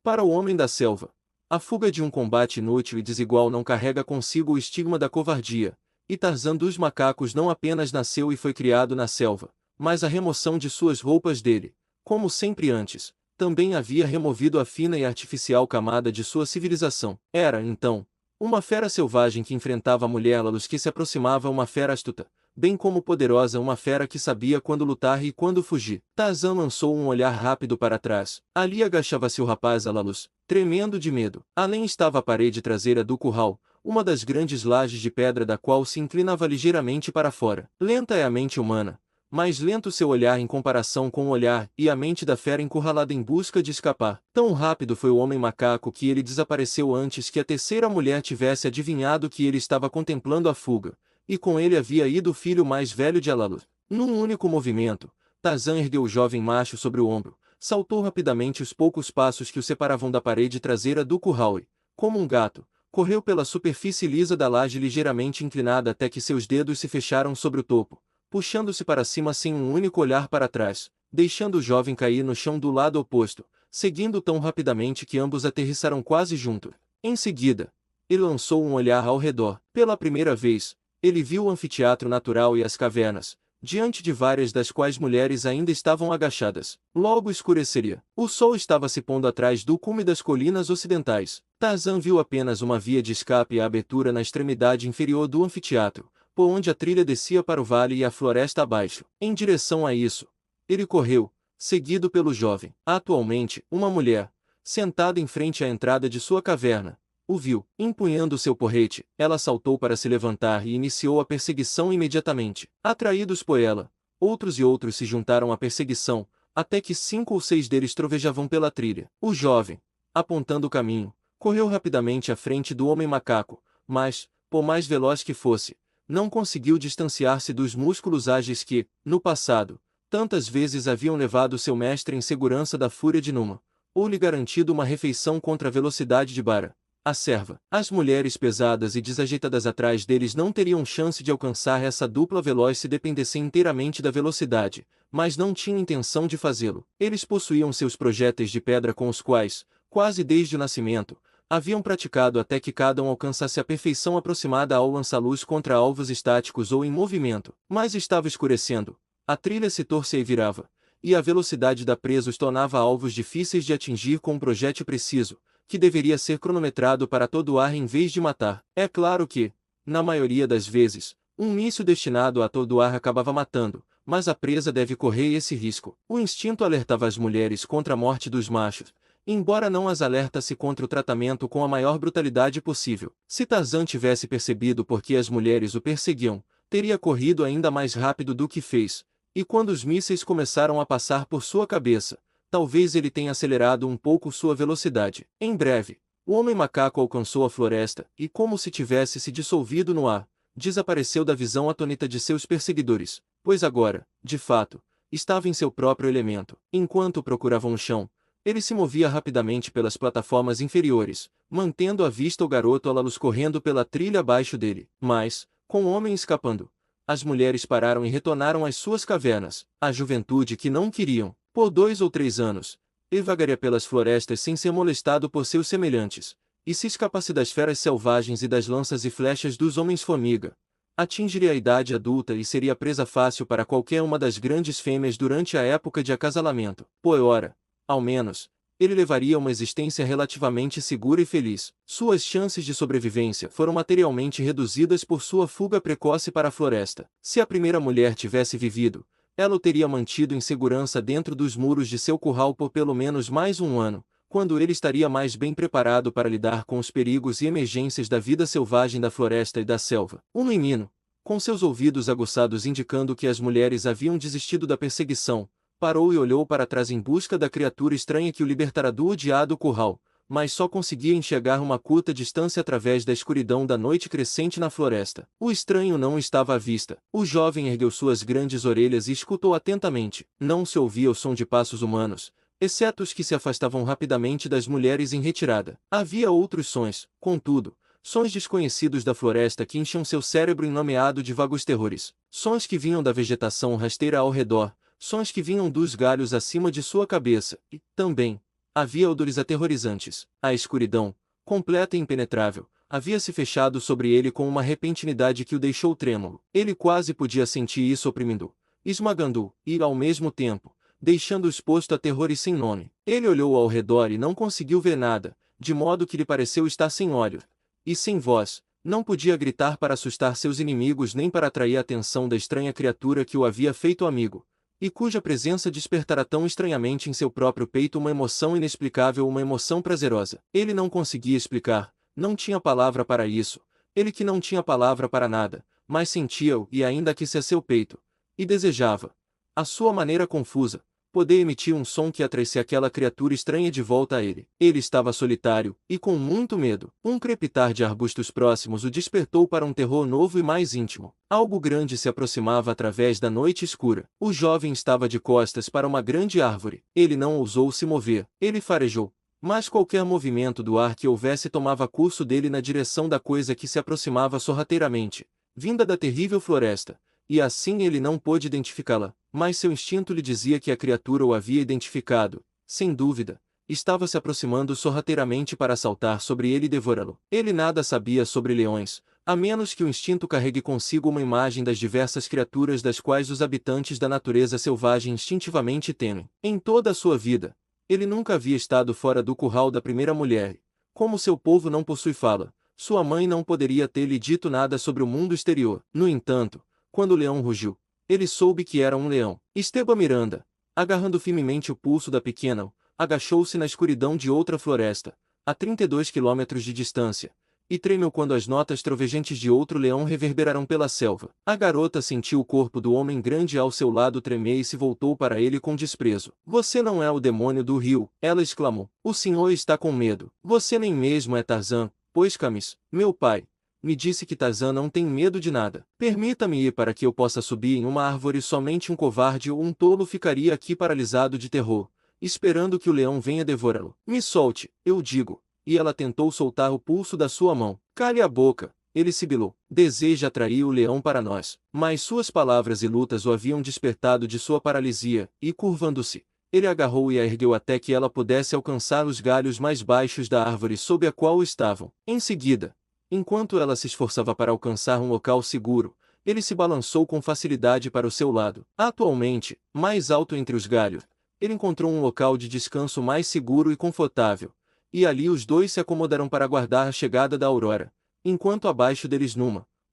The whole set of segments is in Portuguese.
Para o homem da selva, a fuga de um combate inútil e desigual não carrega consigo o estigma da covardia, e Tarzan dos macacos não apenas nasceu e foi criado na selva, mas a remoção de suas roupas dele, como sempre antes, também havia removido a fina e artificial camada de sua civilização. Era, então, uma fera selvagem que enfrentava a mulher Lalus que se aproximava uma fera astuta, bem como poderosa uma fera que sabia quando lutar e quando fugir. Tarzan lançou um olhar rápido para trás. Ali agachava-se o rapaz Lalus, tremendo de medo. Além estava a parede traseira do curral, uma das grandes lajes de pedra da qual se inclinava ligeiramente para fora. Lenta é a mente humana, mas lento seu olhar em comparação com o olhar e a mente da fera encurralada em busca de escapar. Tão rápido foi o homem macaco que ele desapareceu antes que a terceira mulher tivesse adivinhado que ele estava contemplando a fuga, e com ele havia ido o filho mais velho de Alalu. Num único movimento, Tarzan ergueu o jovem macho sobre o ombro, saltou rapidamente os poucos passos que o separavam da parede traseira do curral e, como um gato, correu pela superfície lisa da laje ligeiramente inclinada até que seus dedos se fecharam sobre o topo, puxando-se para cima sem um único olhar para trás, deixando o jovem cair no chão do lado oposto, seguindo tão rapidamente que ambos aterrissaram quase juntos. Em seguida, ele lançou um olhar ao redor. Pela primeira vez, ele viu o anfiteatro natural e as cavernas, diante de várias das quais mulheres ainda estavam agachadas. Logo escureceria. O sol estava se pondo atrás do cume das colinas ocidentais. Tarzan viu apenas uma via de escape e a abertura na extremidade inferior do anfiteatro, por onde a trilha descia para o vale e a floresta abaixo. Em direção a isso, ele correu, seguido pelo jovem. Atualmente, uma mulher, sentada em frente à entrada de sua caverna, o viu. Empunhando seu porrete, ela saltou para se levantar e iniciou a perseguição imediatamente. Atraídos por ela, outros e outros se juntaram à perseguição, até que 5 ou 6 deles trovejavam pela trilha. O jovem, apontando o caminho, correu rapidamente à frente do homem macaco, mas, por mais veloz que fosse, não conseguiu distanciar-se dos músculos ágeis que, no passado, tantas vezes haviam levado seu mestre em segurança da fúria de Numa, ou lhe garantido uma refeição contra a velocidade de Bara, a serva. As mulheres pesadas e desajeitadas atrás deles não teriam chance de alcançar essa dupla veloz se dependessem inteiramente da velocidade, mas não tinham intenção de fazê-lo. Eles possuíam seus projéteis de pedra com os quais, quase desde o nascimento, haviam praticado até que cada um alcançasse a perfeição aproximada ao lança-luz contra alvos estáticos ou em movimento. Mas estava escurecendo, a trilha se torcia e virava, e a velocidade da presa os tornava alvos difíceis de atingir com um projétil preciso, que deveria ser cronometrado para atordoar em vez de matar. É claro que, na maioria das vezes, um míssil destinado a atordoar acabava matando, mas a presa deve correr esse risco. O instinto alertava as mulheres contra a morte dos machos, embora não as alertasse contra o tratamento com a maior brutalidade possível. Se Tarzan tivesse percebido por que as mulheres o perseguiam, teria corrido ainda mais rápido do que fez, e quando os mísseis começaram a passar por sua cabeça, talvez ele tenha acelerado um pouco sua velocidade. Em breve, o homem macaco alcançou a floresta e, como se tivesse se dissolvido no ar, desapareceu da visão atônita de seus perseguidores, pois agora, de fato, estava em seu próprio elemento. Enquanto procuravam o chão, ele se movia rapidamente pelas plataformas inferiores, mantendo à vista o garoto Alalus correndo pela trilha abaixo dele. Mas, com o homem escapando, as mulheres pararam e retornaram às suas cavernas. A juventude que não queriam, por 2 ou 3 anos, ele vagaria pelas florestas sem ser molestado por seus semelhantes, e se escapasse das feras selvagens e das lanças e flechas dos homens-formiga, atingiria a idade adulta e seria presa fácil para qualquer uma das grandes fêmeas durante a época de acasalamento. Por ora, ao menos, ele levaria uma existência relativamente segura e feliz. Suas chances de sobrevivência foram materialmente reduzidas por sua fuga precoce para a floresta. Se a primeira mulher tivesse vivido, ela o teria mantido em segurança dentro dos muros de seu curral por pelo menos mais um ano, quando ele estaria mais bem preparado para lidar com os perigos e emergências da vida selvagem da floresta e da selva. O menino, com seus ouvidos aguçados indicando que as mulheres haviam desistido da perseguição, parou e olhou para trás em busca da criatura estranha que o libertara do odiado curral, mas só conseguia enxergar uma curta distância através da escuridão da noite crescente na floresta. O estranho não estava à vista. O jovem ergueu suas grandes orelhas e escutou atentamente. Não se ouvia o som de passos humanos, exceto os que se afastavam rapidamente das mulheres em retirada. Havia outros sons, contudo, sons desconhecidos da floresta que enchiam seu cérebro enlameado de vagos terrores. Sons que vinham da vegetação rasteira ao redor, sons que vinham dos galhos acima de sua cabeça, e, também, Havia odores aterrorizantes. A escuridão, completa e impenetrável, havia se fechado sobre ele com uma repentinidade que o deixou trêmulo. Ele quase podia sentir isso oprimindo-o, esmagando-o, e, ao mesmo tempo, deixando-o exposto a terrores sem nome. Ele olhou ao redor e não conseguiu ver nada, de modo que lhe pareceu estar sem olhos e sem voz. Não podia gritar para assustar seus inimigos nem para atrair a atenção da estranha criatura que o havia feito amigo, e cuja presença despertara tão estranhamente em seu próprio peito uma emoção inexplicável, uma emoção prazerosa. Ele não conseguia explicar, não tinha palavra para isso, ele que não tinha palavra para nada, mas sentia-o e ainda que se a seu peito, e desejava, à sua maneira confusa, poder emitir um som que atraísse aquela criatura estranha de volta a ele. Ele estava solitário, e com muito medo. Um crepitar de arbustos próximos o despertou para um terror novo e mais íntimo. Algo grande se aproximava através da noite escura. O jovem estava de costas para uma grande árvore. Ele não ousou se mover. Ele farejou. Mas qualquer movimento do ar que houvesse tomava curso dele na direção da coisa que se aproximava sorrateiramente, vinda da terrível floresta. E assim ele não pôde identificá-la, mas seu instinto lhe dizia que a criatura o havia identificado. Sem dúvida, estava se aproximando sorrateiramente para saltar sobre ele e devorá-lo. Ele nada sabia sobre leões, a menos que o instinto carregue consigo uma imagem das diversas criaturas das quais os habitantes da natureza selvagem instintivamente temem. Em toda a sua vida, ele nunca havia estado fora do curral da primeira mulher. Como seu povo não possui fala, sua mãe não poderia ter-lhe dito nada sobre o mundo exterior. No entanto, quando o leão rugiu, ele soube que era um leão. Esteban Miranda, agarrando firmemente o pulso da pequena, agachou-se na escuridão de outra floresta, a 32 quilômetros de distância, e tremeu quando as notas trovejantes de outro leão reverberaram pela selva. A garota sentiu o corpo do homem grande ao seu lado tremer e se voltou para ele com desprezo. "Você não é o demônio do rio", ela exclamou. "O senhor está com medo. Você nem mesmo é Tarzan, pois Camis, meu pai, me disse que Tarzan não tem medo de nada. Permita-me ir para que eu possa subir em uma árvore. Somente um covarde ou um tolo ficaria aqui paralisado de terror, esperando que o leão venha devorá-lo. Me solte, eu digo." E ela tentou soltar o pulso da sua mão. "Cale a boca", ele sibilou. "Deseja atrair o leão para nós." Mas suas palavras e lutas o haviam despertado de sua paralisia, e curvando-se, ele agarrou e a ergueu até que ela pudesse alcançar os galhos mais baixos da árvore sob a qual estavam. Em seguida, enquanto ela se esforçava para alcançar um local seguro, ele se balançou com facilidade para o seu lado. Atualmente, mais alto entre os galhos, ele encontrou um local de descanso mais seguro e confortável, e ali os dois se acomodaram para aguardar a chegada da aurora, enquanto abaixo deles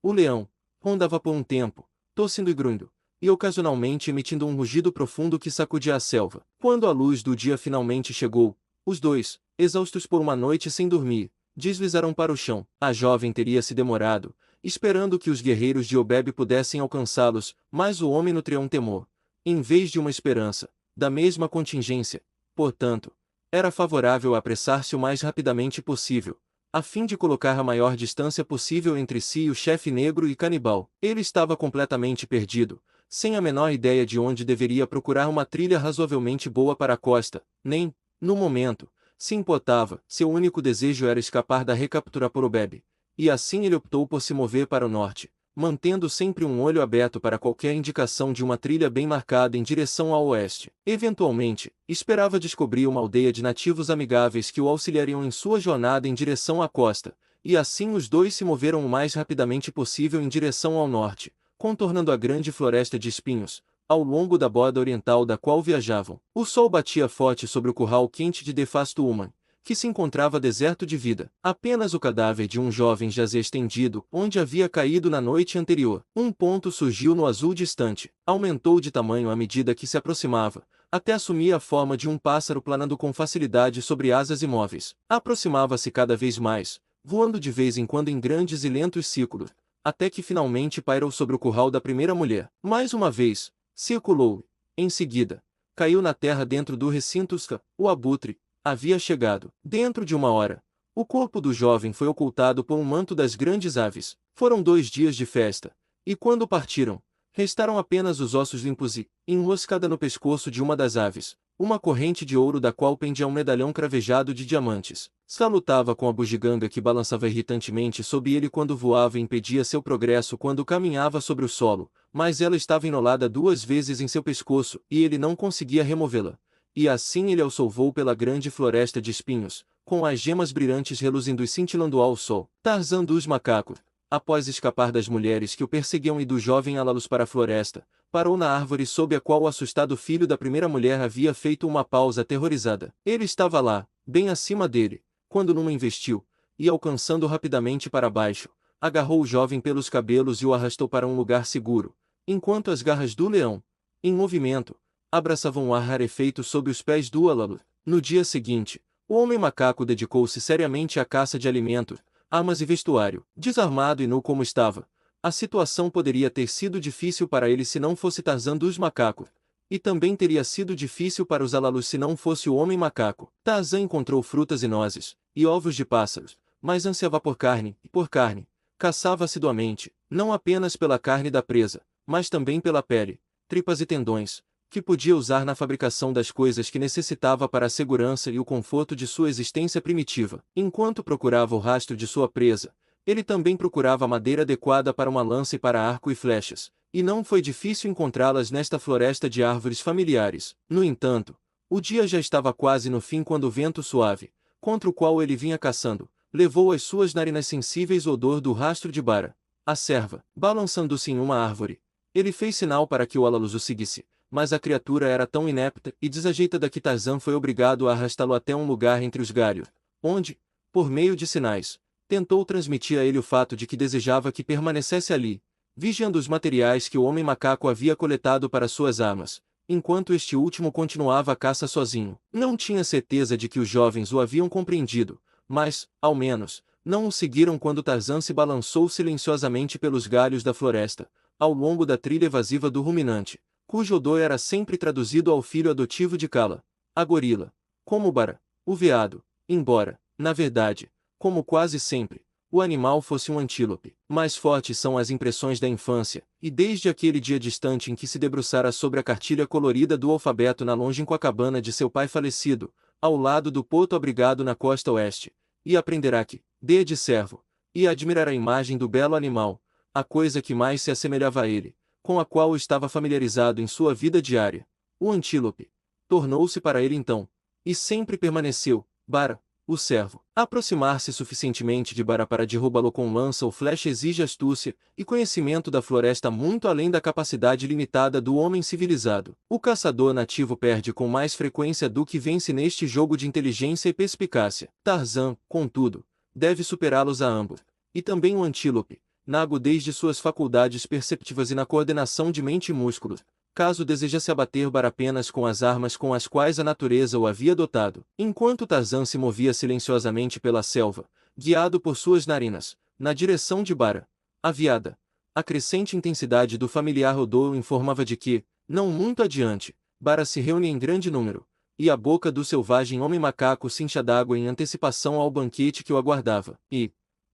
o leão, rondava por um tempo, tossindo e grunhindo, e ocasionalmente emitindo um rugido profundo que sacudia a selva. Quando a luz do dia finalmente chegou, os dois, exaustos por uma noite sem dormir, deslizaram para o chão. A jovem teria se demorado, esperando que os guerreiros de Obeb pudessem alcançá-los, mas o homem nutria um temor, em vez de uma esperança, da mesma contingência. Portanto, era favorável a apressar-se o mais rapidamente possível, a fim de colocar a maior distância possível entre si e o chefe negro e canibal. Ele estava completamente perdido, sem a menor ideia de onde deveria procurar uma trilha razoavelmente boa para a costa, nem, no momento, se importava. Seu único desejo era escapar da recaptura por Obeb, e assim ele optou por se mover para o norte, mantendo sempre um olho aberto para qualquer indicação de uma trilha bem marcada em direção ao oeste. Eventualmente, esperava descobrir uma aldeia de nativos amigáveis que o auxiliariam em sua jornada em direção à costa, e assim os dois se moveram o mais rapidamente possível em direção ao norte, contornando a grande floresta de espinhos, ao longo da borda oriental da qual viajavam. O sol batia forte sobre o curral quente de Defasto Uman, que se encontrava deserto de vida. Apenas o cadáver de um jovem jazia estendido, onde havia caído na noite anterior. Um ponto surgiu no azul distante. Aumentou de tamanho à medida que se aproximava, até assumir a forma de um pássaro planando com facilidade sobre asas imóveis. Aproximava-se cada vez mais, voando de vez em quando em grandes e lentos círculos, até que finalmente pairou sobre o curral da primeira mulher. Mais uma vez, circulou. Em seguida, caiu na terra dentro do recinto. O abutre havia chegado. Dentro de uma hora, o corpo do jovem foi ocultado por um manto das grandes aves. Foram 2 dias de festa, e quando partiram, restaram apenas os ossos limpos e, enroscada no pescoço de uma das aves, uma corrente de ouro da qual pendia um medalhão cravejado de diamantes. Salutava com a bugiganga que balançava irritantemente sob ele quando voava e impedia seu progresso quando caminhava sobre o solo, mas ela estava enrolada 2 vezes em seu pescoço e ele não conseguia removê-la. e assim ele o salvou pela grande floresta de espinhos, com as gemas brilhantes reluzindo e cintilando ao sol. Tarzan dos macacos, após escapar das mulheres que o perseguiam e do jovem Alalus para a floresta, parou na árvore sob a qual o assustado filho da primeira mulher havia feito uma pausa aterrorizada. Ele estava lá, bem acima dele, quando Numa investiu, e alcançando rapidamente para baixo, agarrou o jovem pelos cabelos e o arrastou para um lugar seguro, enquanto as garras do leão, em movimento, abraçavam o ar rarefeito sob os pés do Alalus. No dia seguinte, o homem macaco dedicou-se seriamente à caça de alimentos, armas e vestuário. Desarmado e nu como estava, a situação poderia ter sido difícil para ele se não fosse Tarzan dos macacos, e também teria sido difícil para os Alalus se não fosse o homem macaco. Tarzan encontrou frutas e nozes, e ovos de pássaros, mas ansiava por carne, e por carne, caçava assiduamente, não apenas pela carne da presa, mas também pela pele, tripas e tendões, que podia usar na fabricação das coisas que necessitava para a segurança e o conforto de sua existência primitiva. Enquanto procurava o rastro de sua presa, ele também procurava a madeira adequada para uma lança e para arco e flechas, e não foi difícil encontrá-las nesta floresta de árvores familiares. No entanto, o dia já estava quase no fim quando o vento suave, contra o qual ele vinha caçando, levou às suas narinas sensíveis o odor do rastro de Bara, a serva. Balançando-se em uma árvore, ele fez sinal para que o Alalus o seguisse, mas a criatura era tão inepta e desajeitada que Tarzan foi obrigado a arrastá-lo até um lugar entre os galhos, onde, por meio de sinais, tentou transmitir a ele o fato de que desejava que permanecesse ali, vigiando os materiais que o homem macaco havia coletado para suas armas, enquanto este último continuava a caça sozinho. Não tinha certeza de que os jovens o haviam compreendido, mas, ao menos, não o seguiram quando Tarzan se balançou silenciosamente pelos galhos da floresta, ao longo da trilha evasiva do ruminante, cujo odor era sempre traduzido ao filho adotivo de Kala, a gorila, como Bara, o veado, embora, na verdade, como quase sempre, o animal fosse um antílope. Mais fortes são as impressões da infância, e desde aquele dia distante em que se debruçara sobre a cartilha colorida do alfabeto na longínqua cabana de seu pai falecido, ao lado do poto abrigado na costa oeste, e aprenderá que, de servo, e admirar a imagem do belo animal, a coisa que mais se assemelhava a ele, com a qual estava familiarizado em sua vida diária, o antílope, tornou-se para ele então, e sempre permaneceu, Bara, o servo. Aproximar-se suficientemente de Bara para derrubá-lo com lança ou flecha exige astúcia e conhecimento da floresta muito além da capacidade limitada do homem civilizado. O caçador nativo perde com mais frequência do que vence neste jogo de inteligência e perspicácia. Tarzan, contudo, deve superá-los a ambos, e também o antílope, na agudez de suas faculdades perceptivas e na coordenação de mente e músculos, caso desejasse abater Bara apenas com as armas com as quais a natureza o havia dotado. Enquanto Tarzan se movia silenciosamente pela selva, guiado por suas narinas, na direção de Bara, a veada, a crescente intensidade do familiar odor o informava de que, não muito adiante, Bara se reunia em grande número, e a boca do selvagem homem-macaco se enchia d'água em antecipação ao banquete que o aguardava. E,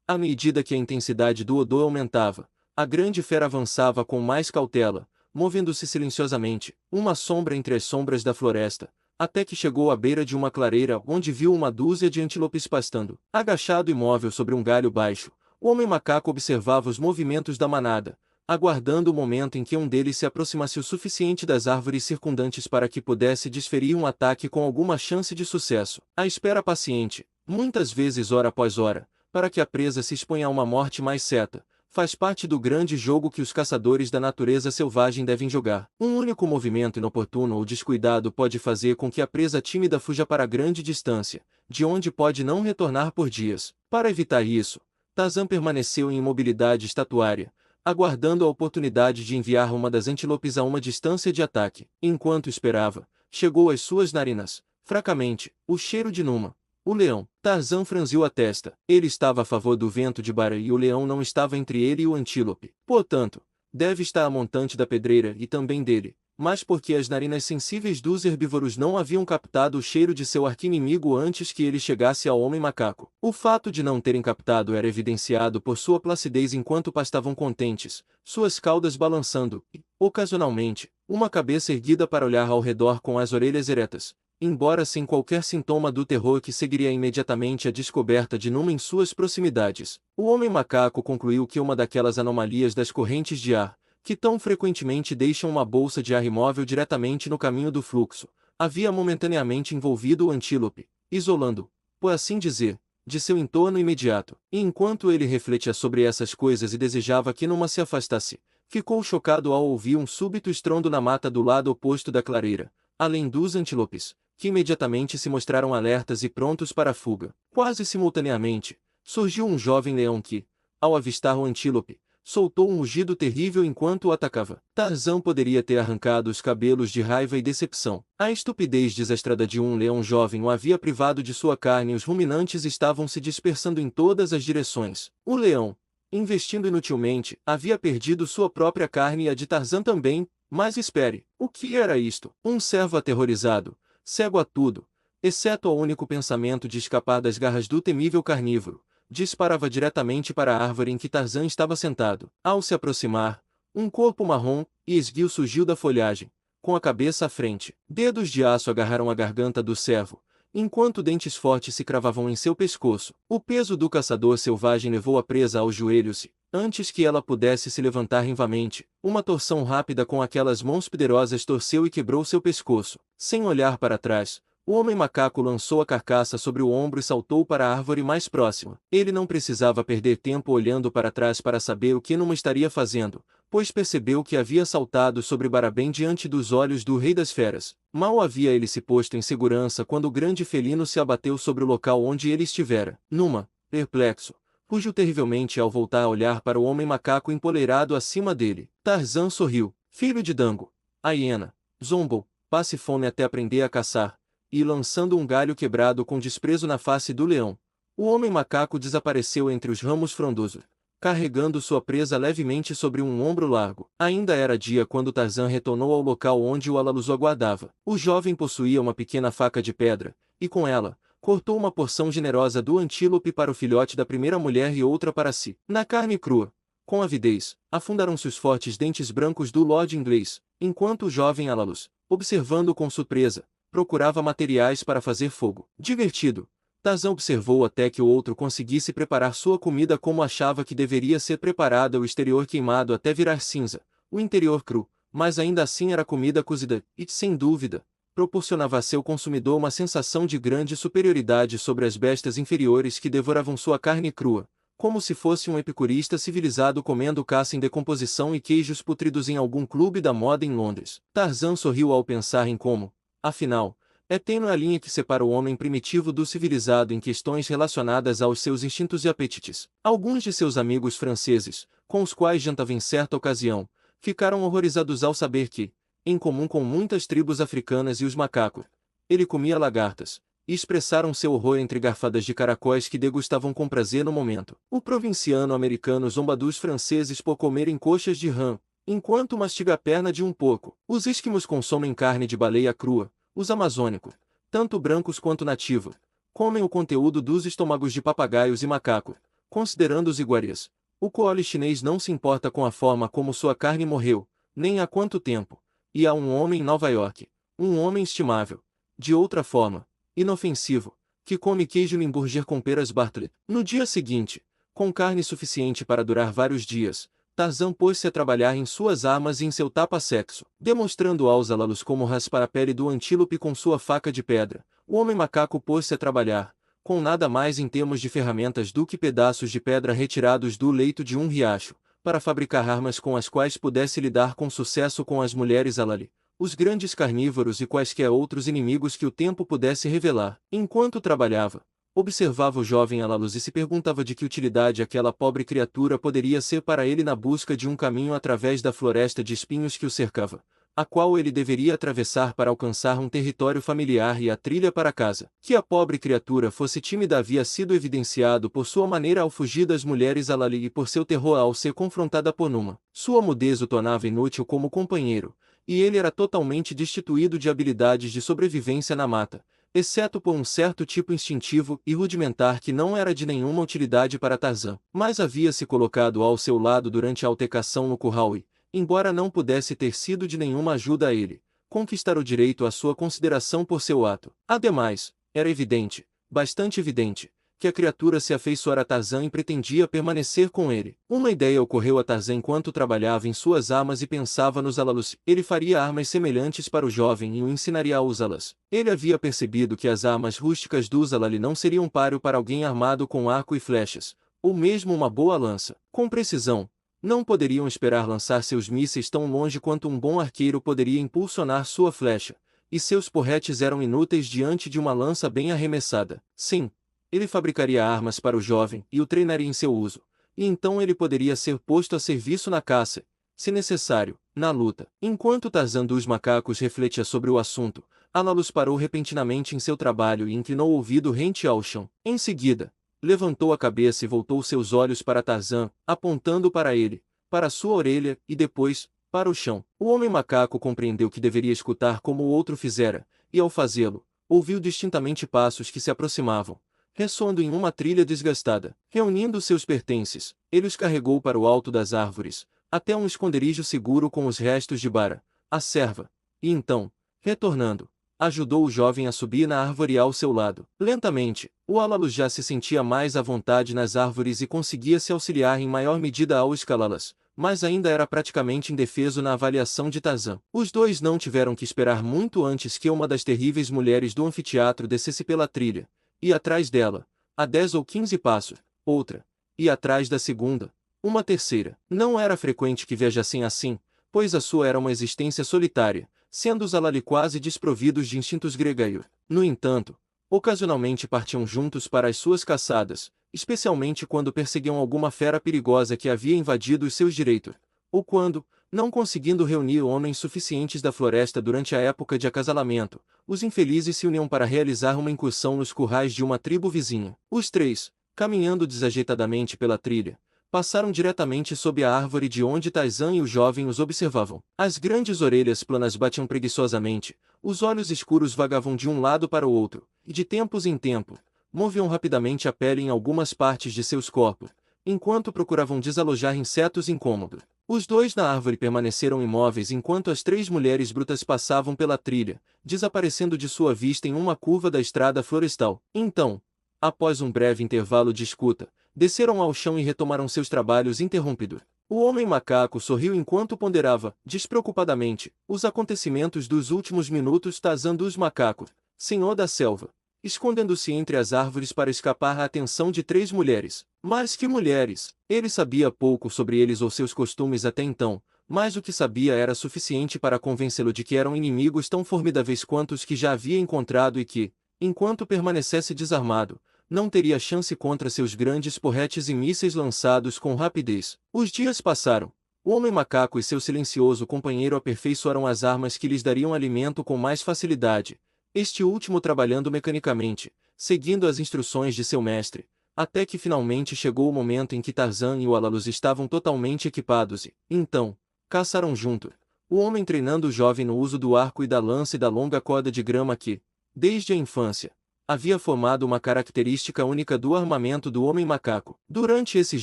à medida que a intensidade do odor aumentava, a grande fera avançava com mais cautela, movendo-se silenciosamente, uma sombra entre as sombras da floresta, até que chegou à beira de uma clareira onde viu uma dúzia de antílopes pastando. Agachado imóvel sobre um galho baixo, o homem-macaco observava os movimentos da manada, aguardando o momento em que um deles se aproximasse o suficiente das árvores circundantes para que pudesse desferir um ataque com alguma chance de sucesso. A espera paciente, muitas vezes hora após hora, para que a presa se exponha a uma morte mais certa, faz parte do grande jogo que os caçadores da natureza selvagem devem jogar. Um único movimento inoportuno ou descuidado pode fazer com que a presa tímida fuja para grande distância, de onde pode não retornar por dias. Para evitar isso, Tarzan permaneceu em imobilidade estatuária, aguardando a oportunidade de enviar uma das antílopes a uma distância de ataque. Enquanto esperava, chegou às suas narinas, fracamente, o cheiro de Numa, o leão. Tarzan franziu a testa. Ele estava a favor do vento de Bara e o leão não estava entre ele e o antílope. Portanto, deve estar a montante da pedreira e também dele, mas porque as narinas sensíveis dos herbívoros não haviam captado o cheiro de seu arqui-inimigo antes que ele chegasse ao homem-macaco. O fato de não terem captado era evidenciado por sua placidez enquanto pastavam contentes, suas caudas balançando e, ocasionalmente, uma cabeça erguida para olhar ao redor com as orelhas eretas, embora sem qualquer sintoma do terror que seguiria imediatamente a descoberta de Numa em suas proximidades. O homem-macaco concluiu que uma daquelas anomalias das correntes de ar, que tão frequentemente deixam uma bolsa de ar imóvel diretamente no caminho do fluxo, havia momentaneamente envolvido o antílope, isolando-o, por assim dizer, de seu entorno imediato. E enquanto ele refletia sobre essas coisas e desejava que Numa se afastasse, ficou chocado ao ouvir um súbito estrondo na mata do lado oposto da clareira, além dos antílopes, que imediatamente se mostraram alertas e prontos para a fuga. Quase simultaneamente, surgiu um jovem leão que, ao avistar o antílope, soltou um rugido terrível enquanto o atacava. Tarzan poderia ter arrancado os cabelos de raiva e decepção. A estupidez desastrada de um leão jovem o havia privado de sua carne e os ruminantes estavam se dispersando em todas as direções. O leão, investindo inutilmente, havia perdido sua própria carne e a de Tarzan também. Mas espere, o que era isto? Um cervo aterrorizado, cego a tudo, exceto ao único pensamento de escapar das garras do temível carnívoro, disparava diretamente para a árvore em que Tarzan estava sentado. Ao se aproximar, um corpo marrom e esguio surgiu da folhagem, com a cabeça à frente. Dedos de aço agarraram a garganta do cervo, enquanto dentes fortes se cravavam em seu pescoço. O peso do caçador selvagem levou a presa aos joelhos e, antes que ela pudesse se levantar rivamente, uma torção rápida com aquelas mãos poderosas torceu e quebrou seu pescoço. Sem olhar para trás, o homem macaco lançou a carcaça sobre o ombro e saltou para a árvore mais próxima. Ele não precisava perder tempo olhando para trás para saber o que Numa estaria fazendo, pois percebeu que havia saltado sobre Barabém diante dos olhos do rei das feras. Mal havia ele se posto em segurança quando o grande felino se abateu sobre o local onde ele estivera. Numa, perplexo, fugiu terrivelmente ao voltar a olhar para o homem macaco empoleirado acima dele. Tarzan sorriu. Filho de Dango, a hiena, zombou, passe fome até aprender a caçar. E lançando um galho quebrado com desprezo na face do leão, o homem macaco desapareceu entre os ramos frondosos, carregando sua presa levemente sobre um ombro largo. Ainda era dia quando Tarzan retornou ao local onde o Alaluz o aguardava. O jovem possuía uma pequena faca de pedra, e com ela, cortou uma porção generosa do antílope para o filhote da primeira mulher e outra para si. Na carne crua, com avidez, afundaram-se os fortes dentes brancos do Lord Inglês, enquanto o jovem Alaluz, observando com surpresa, procurava materiais para fazer fogo. Divertido, Tarzan observou até que o outro conseguisse preparar sua comida como achava que deveria ser preparada, o exterior queimado até virar cinza, o interior cru, mas ainda assim era comida cozida, e, sem dúvida, proporcionava a seu consumidor uma sensação de grande superioridade sobre as bestas inferiores que devoravam sua carne crua, como se fosse um epicurista civilizado comendo caça em decomposição e queijos putridos em algum clube da moda em Londres. Tarzan sorriu ao pensar em como, afinal, é tênue a linha que separa o homem primitivo do civilizado em questões relacionadas aos seus instintos e apetites. Alguns de seus amigos franceses, com os quais jantava em certa ocasião, ficaram horrorizados ao saber que, em comum com muitas tribos africanas e os macacos, ele comia lagartas, e expressaram seu horror entre garfadas de caracóis que degustavam com prazer no momento. O provinciano americano zomba dos franceses por comerem coxas de rã, enquanto mastiga a perna de um porco. Os esquimos consomem carne de baleia crua. Os amazônicos, tanto brancos quanto nativos, comem o conteúdo dos estômagos de papagaios e macacos, considerando os iguarias. O koala chinês não se importa com a forma como sua carne morreu, nem há quanto tempo. E há um homem em Nova York, um homem estimável, de outra forma, inofensivo, que come queijo Limburger com peras Bartlett. No dia seguinte, com carne suficiente para durar vários dias, Tarzan pôs-se a trabalhar em suas armas e em seu tapa-sexo, demonstrando aos Alalus como raspar a pele do antílope com sua faca de pedra. O homem macaco pôs-se a trabalhar, com nada mais em termos de ferramentas do que pedaços de pedra retirados do leito de um riacho, para fabricar armas com as quais pudesse lidar com sucesso com as mulheres Alali, os grandes carnívoros e quaisquer outros inimigos que o tempo pudesse revelar. Enquanto trabalhava, observava o jovem Alaluz e se perguntava de que utilidade aquela pobre criatura poderia ser para ele na busca de um caminho através da floresta de espinhos que o cercava, a qual ele deveria atravessar para alcançar um território familiar e a trilha para casa. Que a pobre criatura fosse tímida havia sido evidenciado por sua maneira ao fugir das mulheres Alali e por seu terror ao ser confrontada por Numa. Sua mudez o tornava inútil como companheiro, e ele era totalmente destituído de habilidades de sobrevivência na mata, exceto por um certo tipo instintivo e rudimentar que não era de nenhuma utilidade para Tarzan. Mas havia se colocado ao seu lado durante a altercação no curral e, embora não pudesse ter sido de nenhuma ajuda a ele, conquistar o direito à sua consideração por seu ato. Ademais, era evidente, bastante evidente, que a criatura se afeiçoara a Tarzan e pretendia permanecer com ele. Uma ideia ocorreu a Tarzan enquanto trabalhava em suas armas e pensava nos Alalus. Ele faria armas semelhantes para o jovem e o ensinaria a usá-las. Ele havia percebido que as armas rústicas dos Alali não seriam páreo para alguém armado com arco e flechas, ou mesmo uma boa lança. Com precisão, não poderiam esperar lançar seus mísseis tão longe quanto um bom arqueiro poderia impulsionar sua flecha, e seus porretes eram inúteis diante de uma lança bem arremessada. Sim, ele fabricaria armas para o jovem e o treinaria em seu uso, e então ele poderia ser posto a serviço na caça, se necessário, na luta. Enquanto Tarzan dos macacos refletia sobre o assunto, Alalus parou repentinamente em seu trabalho e inclinou o ouvido rente ao chão. Em seguida, levantou a cabeça e voltou seus olhos para Tarzan, apontando para ele, para sua orelha e depois, para o chão. O homem macaco compreendeu que deveria escutar como o outro fizera, e ao fazê-lo, ouviu distintamente passos que se aproximavam, ressoando em uma trilha desgastada. Reunindo seus pertences, ele os carregou para o alto das árvores, até um esconderijo seguro com os restos de Bara, a serva, e então, retornando, ajudou o jovem a subir na árvore ao seu lado. Lentamente, o Alalus já se sentia mais à vontade nas árvores e conseguia se auxiliar em maior medida ao escalá-las, mas ainda era praticamente indefeso na avaliação de Tarzan. Os dois não tiveram que esperar muito antes que uma das terríveis mulheres do anfiteatro descesse pela trilha, e atrás dela, a 10 ou 15 passos, outra, e atrás da segunda, uma terceira. Não era frequente que viajassem assim, pois a sua era uma existência solitária, sendo os Alali quase desprovidos de instintos gregaios. No entanto, ocasionalmente partiam juntos para as suas caçadas, especialmente quando perseguiam alguma fera perigosa que havia invadido os seus direitos, ou quando, não conseguindo reunir homens suficientes da floresta durante a época de acasalamento, os infelizes se uniam para realizar uma incursão nos currais de uma tribo vizinha. Os três, caminhando desajeitadamente pela trilha, passaram diretamente sob a árvore de onde Tarzan e o jovem os observavam. As grandes orelhas planas batiam preguiçosamente, os olhos escuros vagavam de um lado para o outro, e de tempos em tempos, moviam rapidamente a pele em algumas partes de seus corpos, enquanto procuravam desalojar insetos incômodos. Os dois na árvore permaneceram imóveis enquanto as três mulheres brutas passavam pela trilha, desaparecendo de sua vista em uma curva da estrada florestal. Então, após um breve intervalo de escuta, desceram ao chão e retomaram seus trabalhos interrompidos. O homem macaco sorriu enquanto ponderava, despreocupadamente, os acontecimentos dos últimos minutos. Tarzan dos macacos, senhor da selva, escondendo-se entre as árvores para escapar à atenção de três mulheres. Mas que mulheres! Ele sabia pouco sobre eles ou seus costumes até então, mas o que sabia era suficiente para convencê-lo de que eram inimigos tão formidáveis quanto os que já havia encontrado e que, enquanto permanecesse desarmado, não teria chance contra seus grandes porretes e mísseis lançados com rapidez. Os dias passaram. O homem macaco e seu silencioso companheiro aperfeiçoaram as armas que lhes dariam alimento com mais facilidade, este último trabalhando mecanicamente, seguindo as instruções de seu mestre, até que finalmente chegou o momento em que Tarzan e o Alalus estavam totalmente equipados e, então, caçaram juntos. O homem treinando o jovem no uso do arco e da lança e da longa corda de grama que, desde a infância, havia formado uma característica única do armamento do homem macaco. Durante esses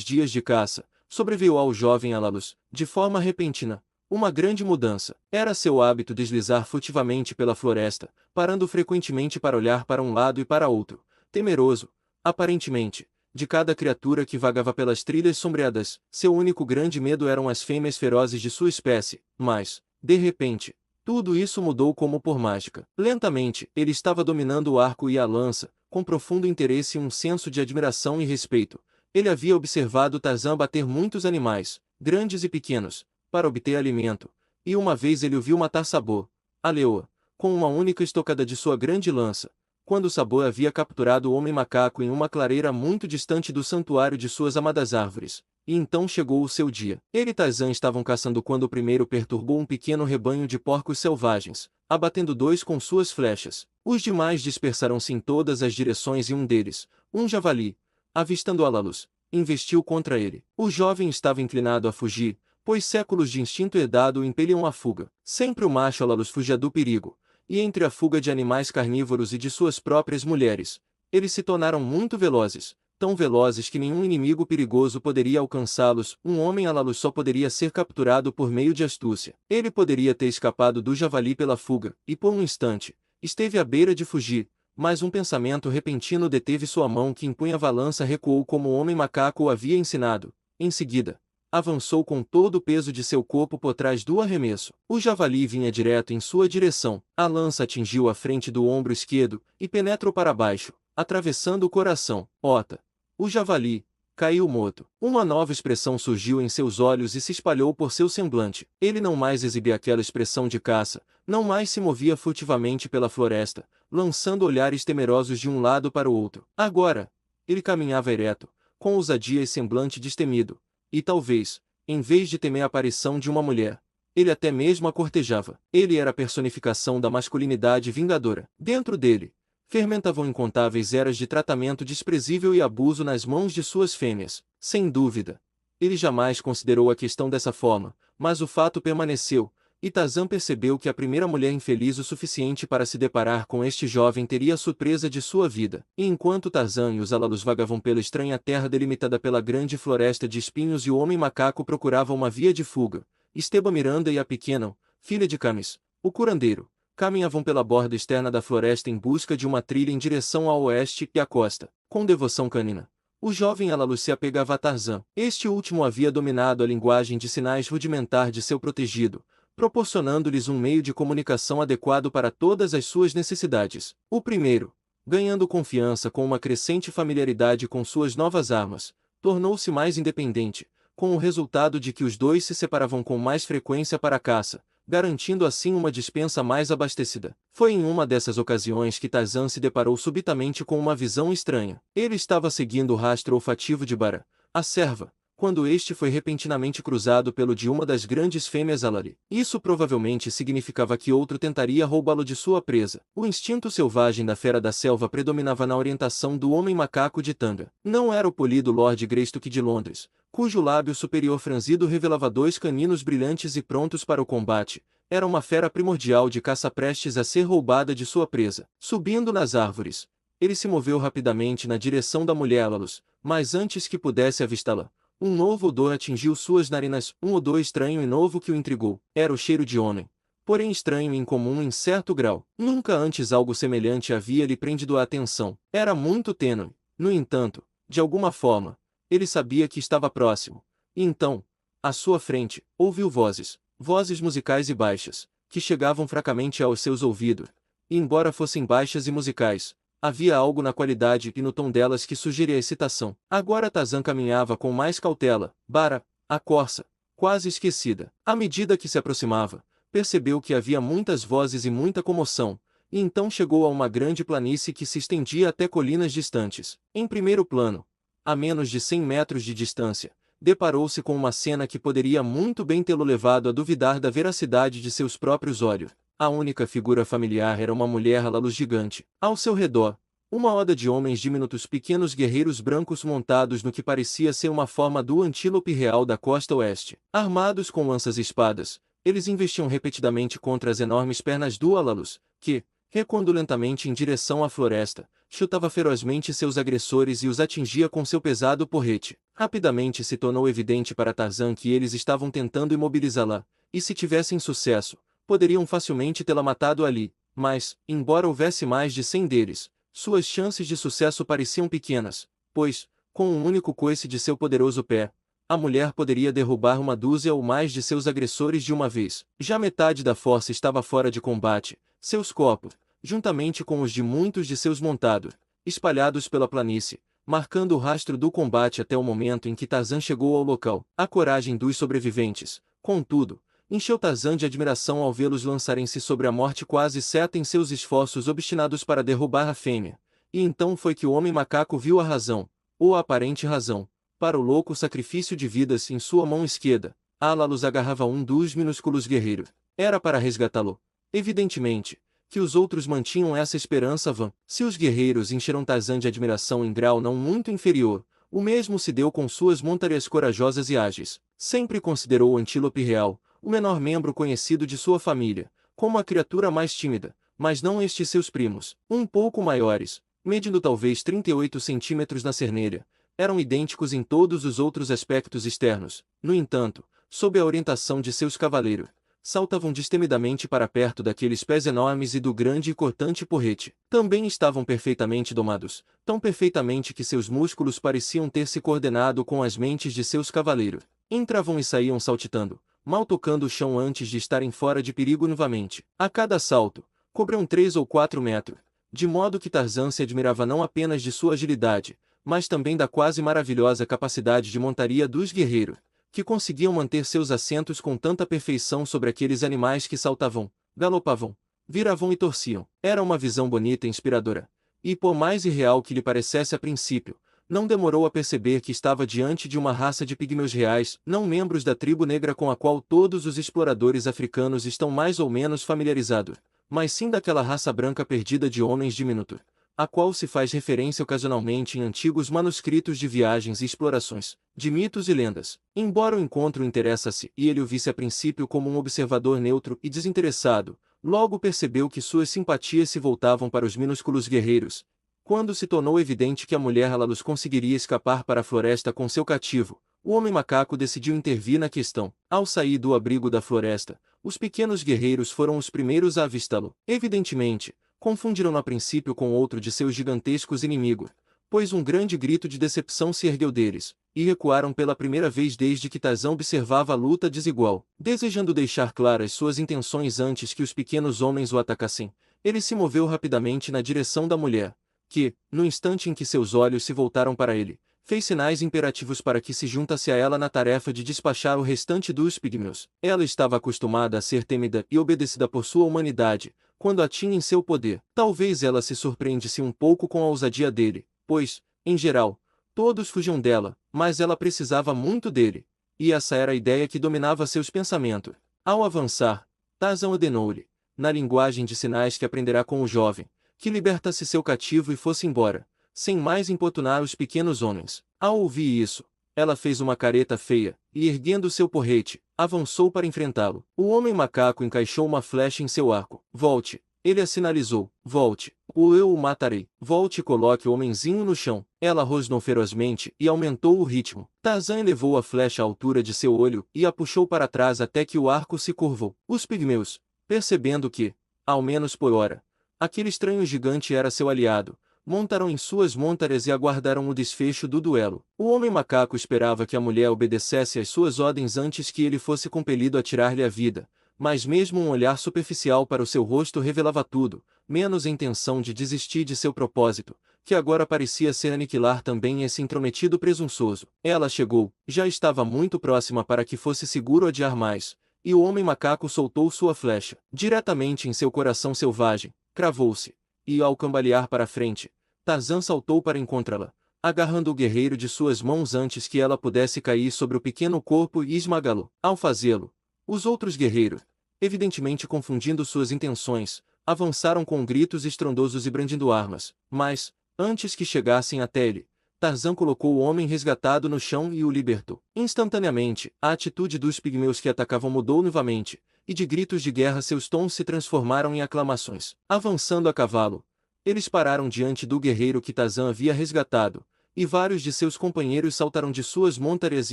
dias de caça, sobreveio ao jovem Alalus, de forma repentina, uma grande mudança. Era seu hábito deslizar furtivamente pela floresta, parando frequentemente para olhar para um lado e para outro, temeroso, aparentemente, de cada criatura que vagava pelas trilhas sombreadas. Seu único grande medo eram as fêmeas ferozes de sua espécie, mas, de repente, tudo isso mudou como por mágica. Lentamente, ele estava dominando o arco e a lança, com profundo interesse e um senso de admiração e respeito. Ele havia observado Tarzan bater muitos animais, grandes e pequenos, para obter alimento, e uma vez ele o viu matar Sabor, a leoa, com uma única estocada de sua grande lança, quando Sabor havia capturado o homem macaco em uma clareira muito distante do santuário de suas amadas árvores. E então chegou o seu dia. Ele e Tarzan estavam caçando quando o primeiro perturbou um pequeno rebanho de porcos selvagens, abatendo dois com suas flechas. Os demais dispersaram-se em todas as direções e um deles, um javali, avistando Alalus, investiu contra ele. O jovem estava inclinado a fugir, pois séculos de instinto herdado o impeliam à fuga. Sempre o macho Alalus fugia do perigo, e entre a fuga de animais carnívoros e de suas próprias mulheres, eles se tornaram muito velozes, tão velozes que nenhum inimigo perigoso poderia alcançá-los. Um homem Alalus só poderia ser capturado por meio de astúcia. Ele poderia ter escapado do javali pela fuga, e por um instante, esteve à beira de fugir, mas um pensamento repentino deteve sua mão que impunha a balança recuou como o homem macaco o havia ensinado. Em seguida, avançou com todo o peso de seu corpo por trás do arremesso. O javali vinha direto em sua direção. A lança atingiu a frente do ombro esquerdo e penetrou para baixo, atravessando o coração. Ota! O javali caiu morto. Uma nova expressão surgiu em seus olhos e se espalhou por seu semblante. Ele não mais exibia aquela expressão de caça, não mais se movia furtivamente pela floresta, lançando olhares temerosos de um lado para o outro. Agora, ele caminhava ereto, com ousadia e semblante destemido. E talvez, em vez de temer a aparição de uma mulher, ele até mesmo a cortejava. Ele era a personificação da masculinidade vingadora. Dentro dele, fermentavam incontáveis eras de tratamento desprezível e abuso nas mãos de suas fêmeas. Sem dúvida, ele jamais considerou a questão dessa forma, mas o fato permaneceu, e Tarzan percebeu que a primeira mulher infeliz o suficiente para se deparar com este jovem teria a surpresa de sua vida. E enquanto Tarzan e os Alalus vagavam pela estranha terra delimitada pela grande floresta de espinhos e o homem macaco procurava uma via de fuga, Esteban Miranda e a pequena, filha de Camis, o curandeiro, caminhavam pela borda externa da floresta em busca de uma trilha em direção ao oeste e à costa. Com devoção canina, o jovem Alalus se apegava a Tarzan. Este último havia dominado a linguagem de sinais rudimentar de seu protegido, proporcionando-lhes um meio de comunicação adequado para todas as suas necessidades. O primeiro, ganhando confiança com uma crescente familiaridade com suas novas armas, tornou-se mais independente, com o resultado de que os dois se separavam com mais frequência para a caça, garantindo assim uma despensa mais abastecida. Foi em uma dessas ocasiões que Tarzan se deparou subitamente com uma visão estranha. Ele estava seguindo o rastro olfativo de Bara, a serva, quando este foi repentinamente cruzado pelo de uma das grandes fêmeas Alari. Isso provavelmente significava que outro tentaria roubá-lo de sua presa. O instinto selvagem da fera da selva predominava na orientação do homem macaco de Tanga. Não era o polido Lord Greystoke de Londres, cujo lábio superior franzido revelava dois caninos brilhantes e prontos para o combate. Era uma fera primordial de caça prestes a ser roubada de sua presa. Subindo nas árvores, ele se moveu rapidamente na direção da mulher Alalus, mas antes que pudesse avistá-la, um novo odor atingiu suas narinas, um odor estranho e novo que o intrigou. Era o cheiro de homem, porém estranho e incomum em certo grau. Nunca antes algo semelhante havia lhe prendido a atenção. Era muito tênue. No entanto, de alguma forma, ele sabia que estava próximo. E então, à sua frente, ouviu vozes musicais e baixas, que chegavam fracamente aos seus ouvidos. E embora fossem baixas e musicais, havia algo na qualidade e no tom delas que sugeria excitação. Agora Tarzan caminhava com mais cautela. Bara, a corça, quase esquecida. À medida que se aproximava, percebeu que havia muitas vozes e muita comoção, e então chegou a uma grande planície que se estendia até colinas distantes. Em primeiro plano, a menos de 100 metros de distância, deparou-se com uma cena que poderia muito bem tê-lo levado a duvidar da veracidade de seus próprios olhos. A única figura familiar era uma mulher Alalus gigante. Ao seu redor, uma horda de homens diminutos pequenos guerreiros brancos montados no que parecia ser uma forma do antílope real da costa oeste. Armados com lanças e espadas, eles investiam repetidamente contra as enormes pernas do Alalus, que, recuando lentamente em direção à floresta, chutava ferozmente seus agressores e os atingia com seu pesado porrete. Rapidamente se tornou evidente para Tarzan que eles estavam tentando imobilizá-la, e se tivessem sucesso, poderiam facilmente tê-la matado ali, mas, embora houvesse mais de 100 deles, suas chances de sucesso pareciam pequenas, pois, com um único coice de seu poderoso pé, a mulher poderia derrubar uma dúzia ou mais de seus agressores de uma vez. Já metade da força estava fora de combate, seus corpos, juntamente com os de muitos de seus montados, espalhados pela planície, marcando o rastro do combate até o momento em que Tarzan chegou ao local. A coragem dos sobreviventes, contudo, encheu Tarzan de admiração ao vê-los lançarem-se sobre a morte quase certa em seus esforços obstinados para derrubar a fêmea. E então foi que o homem macaco viu a razão, ou a aparente razão, para o louco sacrifício de vidas em sua mão esquerda. Alalus agarrava um dos minúsculos guerreiros. Era para resgatá-lo. Evidentemente, que os outros mantinham essa esperança vã. Se os guerreiros encheram Tarzan de admiração em grau não muito inferior, o mesmo se deu com suas montarias corajosas e ágeis. Sempre considerou o antílope real, o menor membro conhecido de sua família, como a criatura mais tímida, mas não estes seus primos, um pouco maiores, medindo talvez 38 centímetros na cernelha, eram idênticos em todos os outros aspectos externos. No entanto, sob a orientação de seus cavaleiros, saltavam destemidamente para perto daqueles pés enormes e do grande e cortante porrete. Também estavam perfeitamente domados, tão perfeitamente que seus músculos pareciam ter se coordenado com as mentes de seus cavaleiros. Entravam e saíam saltitando, mal tocando o chão antes de estarem fora de perigo novamente. A cada salto, cobriam 3 ou 4 metros, de modo que Tarzan se admirava não apenas de sua agilidade, mas também da quase maravilhosa capacidade de montaria dos guerreiros, que conseguiam manter seus assentos com tanta perfeição sobre aqueles animais que saltavam, galopavam, viravam e torciam. Era uma visão bonita e inspiradora, e por mais irreal que lhe parecesse a princípio, não demorou a perceber que estava diante de uma raça de pigmeus reais, não membros da tribo negra com a qual todos os exploradores africanos estão mais ou menos familiarizados, mas sim daquela raça branca perdida de homens diminutos, a qual se faz referência ocasionalmente em antigos manuscritos de viagens e explorações, de mitos e lendas. Embora o encontro interessasse e ele o visse a princípio como um observador neutro e desinteressado, logo percebeu que suas simpatias se voltavam para os minúsculos guerreiros. Quando se tornou evidente que a mulher Alalus conseguiria escapar para a floresta com seu cativo, o homem macaco decidiu intervir na questão. Ao sair do abrigo da floresta, os pequenos guerreiros foram os primeiros a avistá-lo. Evidentemente, confundiram-no a princípio com outro de seus gigantescos inimigos, pois um grande grito de decepção se ergueu deles, e recuaram pela primeira vez desde que Tarzan observava a luta desigual. Desejando deixar claras suas intenções antes que os pequenos homens o atacassem, ele se moveu rapidamente na direção da mulher, que, no instante em que seus olhos se voltaram para ele, fez sinais imperativos para que se juntasse a ela na tarefa de despachar o restante dos pigmeus. Ela estava acostumada a ser temida e obedecida por sua humanidade, quando a tinha em seu poder. Talvez ela se surpreendesse um pouco com a ousadia dele, pois, em geral, todos fugiam dela, mas ela precisava muito dele, e essa era a ideia que dominava seus pensamentos. Ao avançar, Tarzan ordenou-lhe, na linguagem de sinais que aprenderá com o jovem, que libertasse seu cativo e fosse embora, sem mais importunar os pequenos homens. Ao ouvir isso, ela fez uma careta feia, e erguendo seu porrete, avançou para enfrentá-lo. O homem macaco encaixou uma flecha em seu arco. Volte, ele a sinalizou. Volte, ou eu o matarei. Volte e coloque o homenzinho no chão. Ela rosnou ferozmente e aumentou o ritmo. Tarzan elevou a flecha à altura de seu olho e a puxou para trás até que o arco se curvou. Os pigmeus, percebendo que, ao menos por hora, aquele estranho gigante era seu aliado, montaram em suas montaras e aguardaram o desfecho do duelo. O homem macaco esperava que a mulher obedecesse às suas ordens antes que ele fosse compelido a tirar-lhe a vida, mas mesmo um olhar superficial para o seu rosto revelava tudo, menos a intenção de desistir de seu propósito, que agora parecia ser aniquilar também esse intrometido presunçoso. Ela chegou, já estava muito próxima para que fosse seguro adiar mais, e o homem macaco soltou sua flecha, diretamente em seu coração selvagem, cravou-se, e ao cambalear para a frente, Tarzan saltou para encontrá-la, agarrando o guerreiro de suas mãos antes que ela pudesse cair sobre o pequeno corpo e esmagá-lo. Ao fazê-lo, os outros guerreiros, evidentemente confundindo suas intenções, avançaram com gritos estrondosos e brandindo armas, mas, antes que chegassem até ele, Tarzan colocou o homem resgatado no chão e o libertou. Instantaneamente, a atitude dos pigmeus que atacavam mudou novamente, e de gritos de guerra seus tons se transformaram em aclamações. Avançando a cavalo, eles pararam diante do guerreiro que Tarzan havia resgatado, e vários de seus companheiros saltaram de suas montaras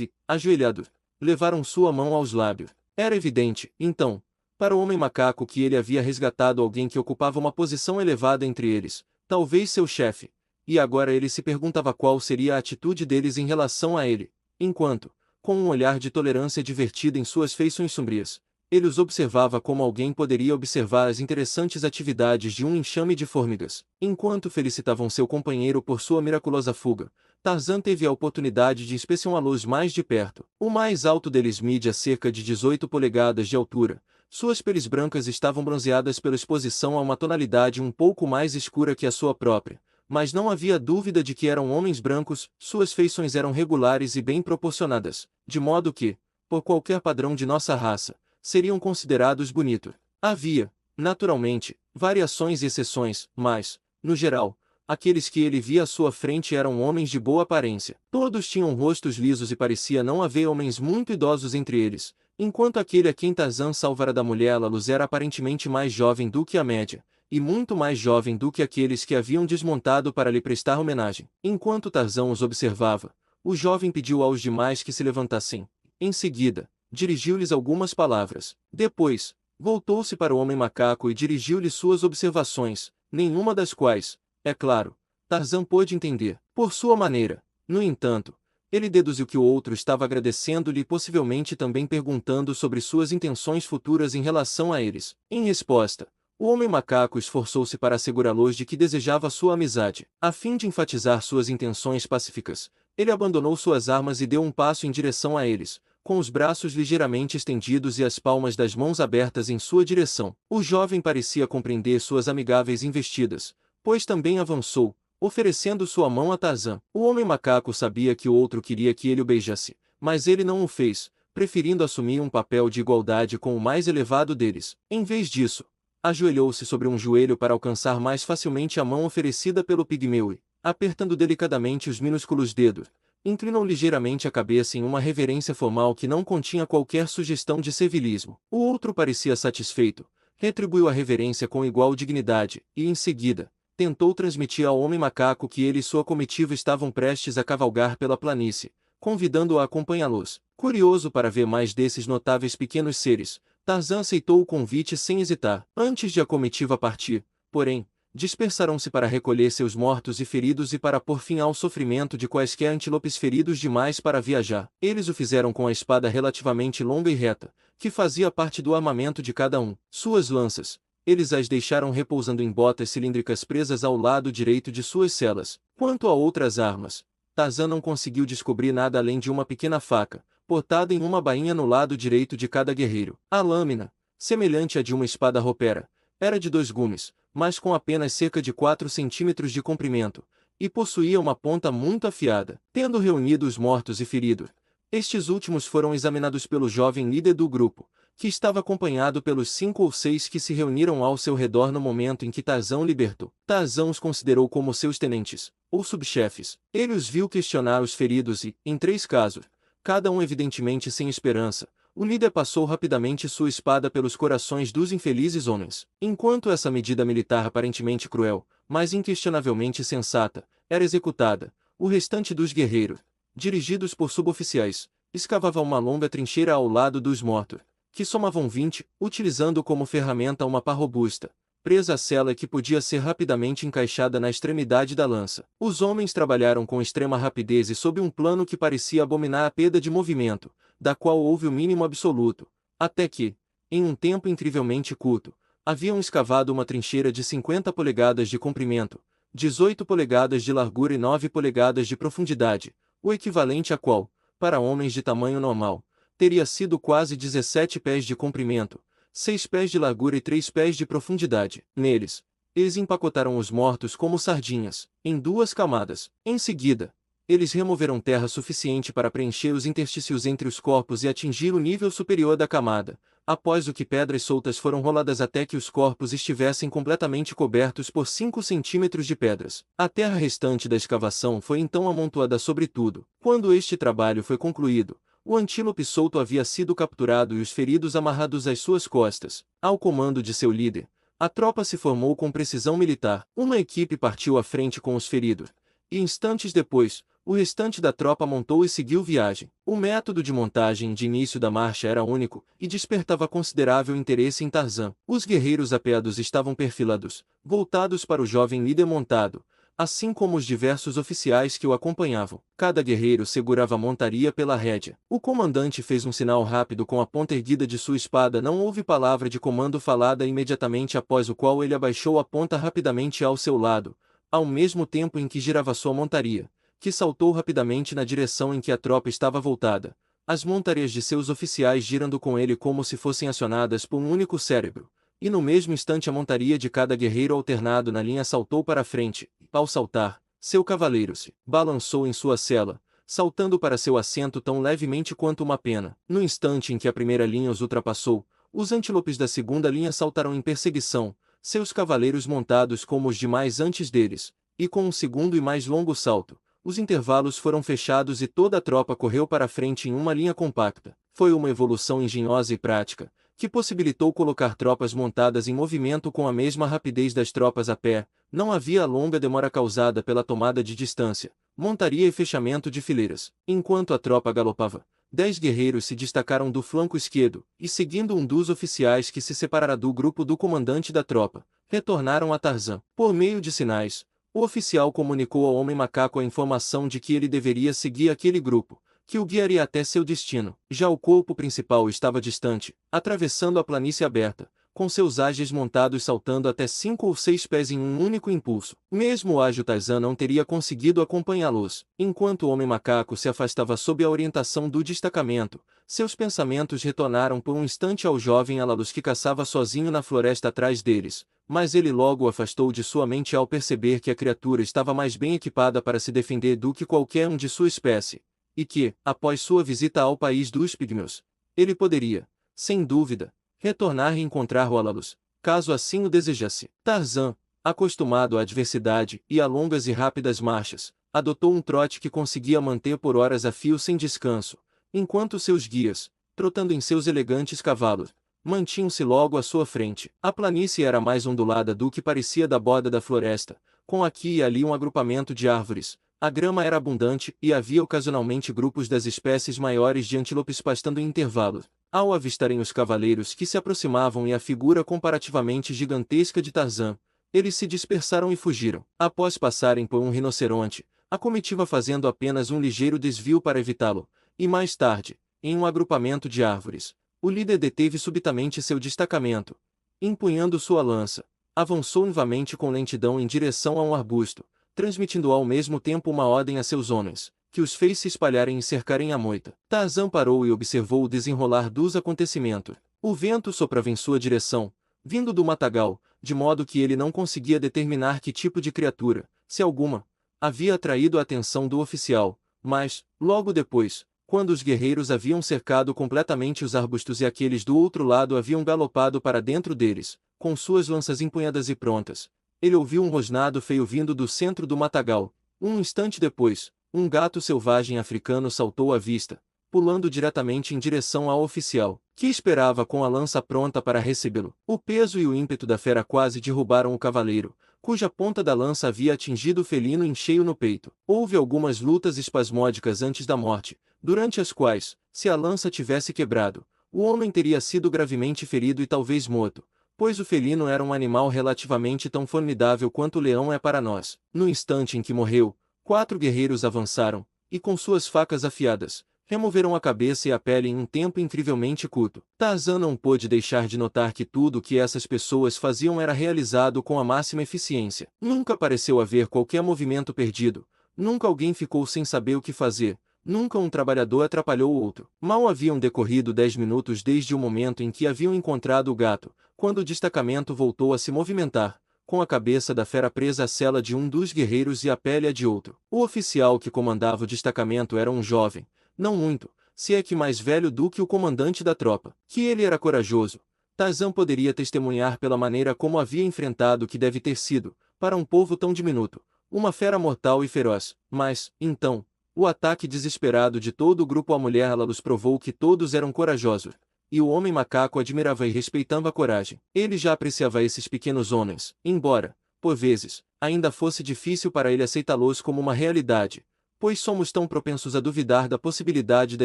e, ajoelhados, levaram sua mão aos lábios. Era evidente, então, para o homem macaco que ele havia resgatado alguém que ocupava uma posição elevada entre eles, talvez seu chefe, e agora ele se perguntava qual seria a atitude deles em relação a ele, enquanto, com um olhar de tolerância divertida em suas feições sombrias, ele os observava como alguém poderia observar as interessantes atividades de um enxame de formigas. Enquanto felicitavam seu companheiro por sua miraculosa fuga, Tarzan teve a oportunidade de inspecioná-los mais de perto. O mais alto deles media cerca de 18 polegadas de altura. Suas peles brancas estavam bronzeadas pela exposição a uma tonalidade um pouco mais escura que a sua própria, mas não havia dúvida de que eram homens brancos. Suas feições eram regulares e bem proporcionadas, de modo que, por qualquer padrão de nossa raça, seriam considerados bonitos. Havia, naturalmente, variações e exceções, mas, no geral, aqueles que ele via à sua frente eram homens de boa aparência. Todos tinham rostos lisos e parecia não haver homens muito idosos entre eles, enquanto aquele a quem Tarzan salvara da mulher Alalus era aparentemente mais jovem do que a média, e muito mais jovem do que aqueles que haviam desmontado para lhe prestar homenagem. Enquanto Tarzan os observava, o jovem pediu aos demais que se levantassem. Em seguida, dirigiu-lhes algumas palavras. Depois, voltou-se para o homem macaco e dirigiu-lhe suas observações, nenhuma das quais, é claro, Tarzan pôde entender. Por sua maneira, no entanto, ele deduziu que o outro estava agradecendo-lhe e possivelmente também perguntando sobre suas intenções futuras em relação a eles. Em resposta, o homem macaco esforçou-se para assegurá-los de que desejava sua amizade. A fim de enfatizar suas intenções pacíficas, ele abandonou suas armas e deu um passo em direção a eles, com os braços ligeiramente estendidos e as palmas das mãos abertas em sua direção. O jovem parecia compreender suas amigáveis investidas, pois também avançou, oferecendo sua mão a Tarzan. O homem macaco sabia que o outro queria que ele o beijasse, mas ele não o fez, preferindo assumir um papel de igualdade com o mais elevado deles. Em vez disso, ajoelhou-se sobre um joelho para alcançar mais facilmente a mão oferecida pelo pigmeu e, apertando delicadamente os minúsculos dedos, inclinou ligeiramente a cabeça em uma reverência formal que não continha qualquer sugestão de servilismo. O outro parecia satisfeito, retribuiu a reverência com igual dignidade, e em seguida, tentou transmitir ao homem macaco que ele e sua comitiva estavam prestes a cavalgar pela planície, convidando-o a acompanhá-los. Curioso para ver mais desses notáveis pequenos seres, Tarzan aceitou o convite sem hesitar. Antes de a comitiva partir, porém, dispersaram-se para recolher seus mortos e feridos e para pôr fim ao sofrimento de quaisquer antílopes feridos demais para viajar. Eles o fizeram com a espada relativamente longa e reta, que fazia parte do armamento de cada um. Suas lanças, eles as deixaram repousando em botas cilíndricas presas ao lado direito de suas celas. Quanto a outras armas, Tarzan não conseguiu descobrir nada além de uma pequena faca, portada em uma bainha no lado direito de cada guerreiro. A lâmina, semelhante à de uma espada ropera, era de 2 gumes, mas com apenas cerca de 4 centímetros de comprimento, e possuía uma ponta muito afiada. Tendo reunido os mortos e feridos, estes últimos foram examinados pelo jovem líder do grupo, que estava acompanhado pelos 5 ou 6 que se reuniram ao seu redor no momento em que Tarzan o libertou. Tarzan os considerou como seus tenentes, ou subchefes. Ele os viu questionar os feridos e, em 3 casos, cada um evidentemente sem esperança, o líder passou rapidamente sua espada pelos corações dos infelizes homens. Enquanto essa medida militar aparentemente cruel, mas inquestionavelmente sensata, era executada, o restante dos guerreiros, dirigidos por suboficiais, escavava uma longa trincheira ao lado dos mortos, que somavam 20, utilizando como ferramenta uma pá robusta, presa à sela que podia ser rapidamente encaixada na extremidade da lança. Os homens trabalharam com extrema rapidez e sob um plano que parecia abominar a perda de movimento, da qual houve o mínimo absoluto, até que, em um tempo incrivelmente curto, haviam escavado uma trincheira de 50 polegadas de comprimento, 18 polegadas de largura e 9 polegadas de profundidade, o equivalente a qual, para homens de tamanho normal, teria sido quase 17 pés de comprimento, 6 pés de largura e 3 pés de profundidade. Neles, eles empacotaram os mortos como sardinhas, em 2 camadas. Em seguida, eles removeram terra suficiente para preencher os interstícios entre os corpos e atingir o nível superior da camada, após o que pedras soltas foram roladas até que os corpos estivessem completamente cobertos por 5 centímetros de pedras. A terra restante da escavação foi então amontoada sobre tudo. Quando este trabalho foi concluído, o antílope solto havia sido capturado e os feridos amarrados às suas costas. Ao comando de seu líder, a tropa se formou com precisão militar. Uma equipe partiu à frente com os feridos, e instantes depois, o restante da tropa montou e seguiu viagem. O método de montagem de início da marcha era único, e despertava considerável interesse em Tarzan. Os guerreiros apeados estavam perfilados, voltados para o jovem líder montado, assim como os diversos oficiais que o acompanhavam. Cada guerreiro segurava a montaria pela rédea. O comandante fez um sinal rápido com a ponta erguida de sua espada. Não houve palavra de comando falada imediatamente após o qual ele abaixou a ponta rapidamente ao seu lado, ao mesmo tempo em que girava sua montaria, que saltou rapidamente na direção em que a tropa estava voltada, as montarias de seus oficiais girando com ele como se fossem acionadas por um único cérebro. E no mesmo instante a montaria de cada guerreiro alternado na linha saltou para a frente. Ao saltar, seu cavaleiro se balançou em sua sela, saltando para seu assento tão levemente quanto uma pena. No instante em que a primeira linha os ultrapassou, os antílopes da segunda linha saltaram em perseguição, seus cavaleiros montados como os demais antes deles, e com um segundo e mais longo salto, os intervalos foram fechados e toda a tropa correu para a frente em uma linha compacta. Foi uma evolução engenhosa e prática, que possibilitou colocar tropas montadas em movimento com a mesma rapidez das tropas a pé. Não havia a longa demora causada pela tomada de distância, montaria e fechamento de fileiras. Enquanto a tropa galopava, 10 guerreiros se destacaram do flanco esquerdo, e seguindo um dos oficiais que se separara do grupo do comandante da tropa, retornaram a Tarzan. Por meio de sinais, o oficial comunicou ao homem macaco a informação de que ele deveria seguir aquele grupo, que o guiaria até seu destino. Já o corpo principal estava distante, atravessando a planície aberta, com seus ágeis montados saltando até 5 ou 6 pés em um único impulso. Mesmo o ágil Tarzan não teria conseguido acompanhá-los. Enquanto o homem macaco se afastava sob a orientação do destacamento, seus pensamentos retornaram por um instante ao jovem Alalus que caçava sozinho na floresta atrás deles, mas ele logo o afastou de sua mente ao perceber que a criatura estava mais bem equipada para se defender do que qualquer um de sua espécie, e que, após sua visita ao país dos pigmeus, ele poderia, sem dúvida, retornar e encontrar o Alalus, caso assim o desejasse. Tarzan, acostumado à adversidade e a longas e rápidas marchas, adotou um trote que conseguia manter por horas a fio sem descanso, enquanto seus guias, trotando em seus elegantes cavalos, mantinham-se logo à sua frente. A planície era mais ondulada do que parecia da borda da floresta, com aqui e ali um agrupamento de árvores. A grama era abundante e havia ocasionalmente grupos das espécies maiores de antílopes pastando em intervalos. Ao avistarem os cavaleiros que se aproximavam e a figura comparativamente gigantesca de Tarzan, eles se dispersaram e fugiram. Após passarem por um rinoceronte, a comitiva fazendo apenas um ligeiro desvio para evitá-lo, e mais tarde, em um agrupamento de árvores, o líder deteve subitamente seu destacamento. Empunhando sua lança, avançou novamente com lentidão em direção a um arbusto, transmitindo ao mesmo tempo uma ordem a seus homens, que os fez se espalharem e cercarem a moita. Tarzan parou e observou o desenrolar dos acontecimentos. O vento soprava em sua direção, vindo do matagal, de modo que ele não conseguia determinar que tipo de criatura, se alguma, havia atraído a atenção do oficial, mas, logo depois, quando os guerreiros haviam cercado completamente os arbustos e aqueles do outro lado haviam galopado para dentro deles, com suas lanças empunhadas e prontas, ele ouviu um rosnado feio vindo do centro do matagal. Um instante depois, um gato selvagem africano saltou à vista, pulando diretamente em direção ao oficial, que esperava com a lança pronta para recebê-lo. O peso e o ímpeto da fera quase derrubaram o cavaleiro, cuja ponta da lança havia atingido o felino em cheio no peito. Houve algumas lutas espasmódicas antes da morte, durante as quais, se a lança tivesse quebrado, o homem teria sido gravemente ferido e talvez morto, pois o felino era um animal relativamente tão formidável quanto o leão é para nós. No instante em que morreu, 4 guerreiros avançaram, e com suas facas afiadas, removeram a cabeça e a pele em um tempo incrivelmente curto. Tarzan não pôde deixar de notar que tudo o que essas pessoas faziam era realizado com a máxima eficiência. Nunca pareceu haver qualquer movimento perdido, nunca alguém ficou sem saber o que fazer, nunca um trabalhador atrapalhou o outro. Mal haviam decorrido 10 minutos desde o momento em que haviam encontrado o gato, quando o destacamento voltou a se movimentar, com a cabeça da fera presa à sela de um dos guerreiros e a pele a de outro. O oficial que comandava o destacamento era um jovem, não muito, se é que mais velho do que o comandante da tropa. Que ele era corajoso, Tarzan poderia testemunhar pela maneira como havia enfrentado o que deve ter sido, para um povo tão diminuto, uma fera mortal e feroz. Mas, então, o ataque desesperado de todo o grupo à mulher Alalus provou que todos eram corajosos, e o homem macaco admirava e respeitava a coragem. Ele já apreciava esses pequenos homens, embora, por vezes, ainda fosse difícil para ele aceitá-los como uma realidade, pois somos tão propensos a duvidar da possibilidade da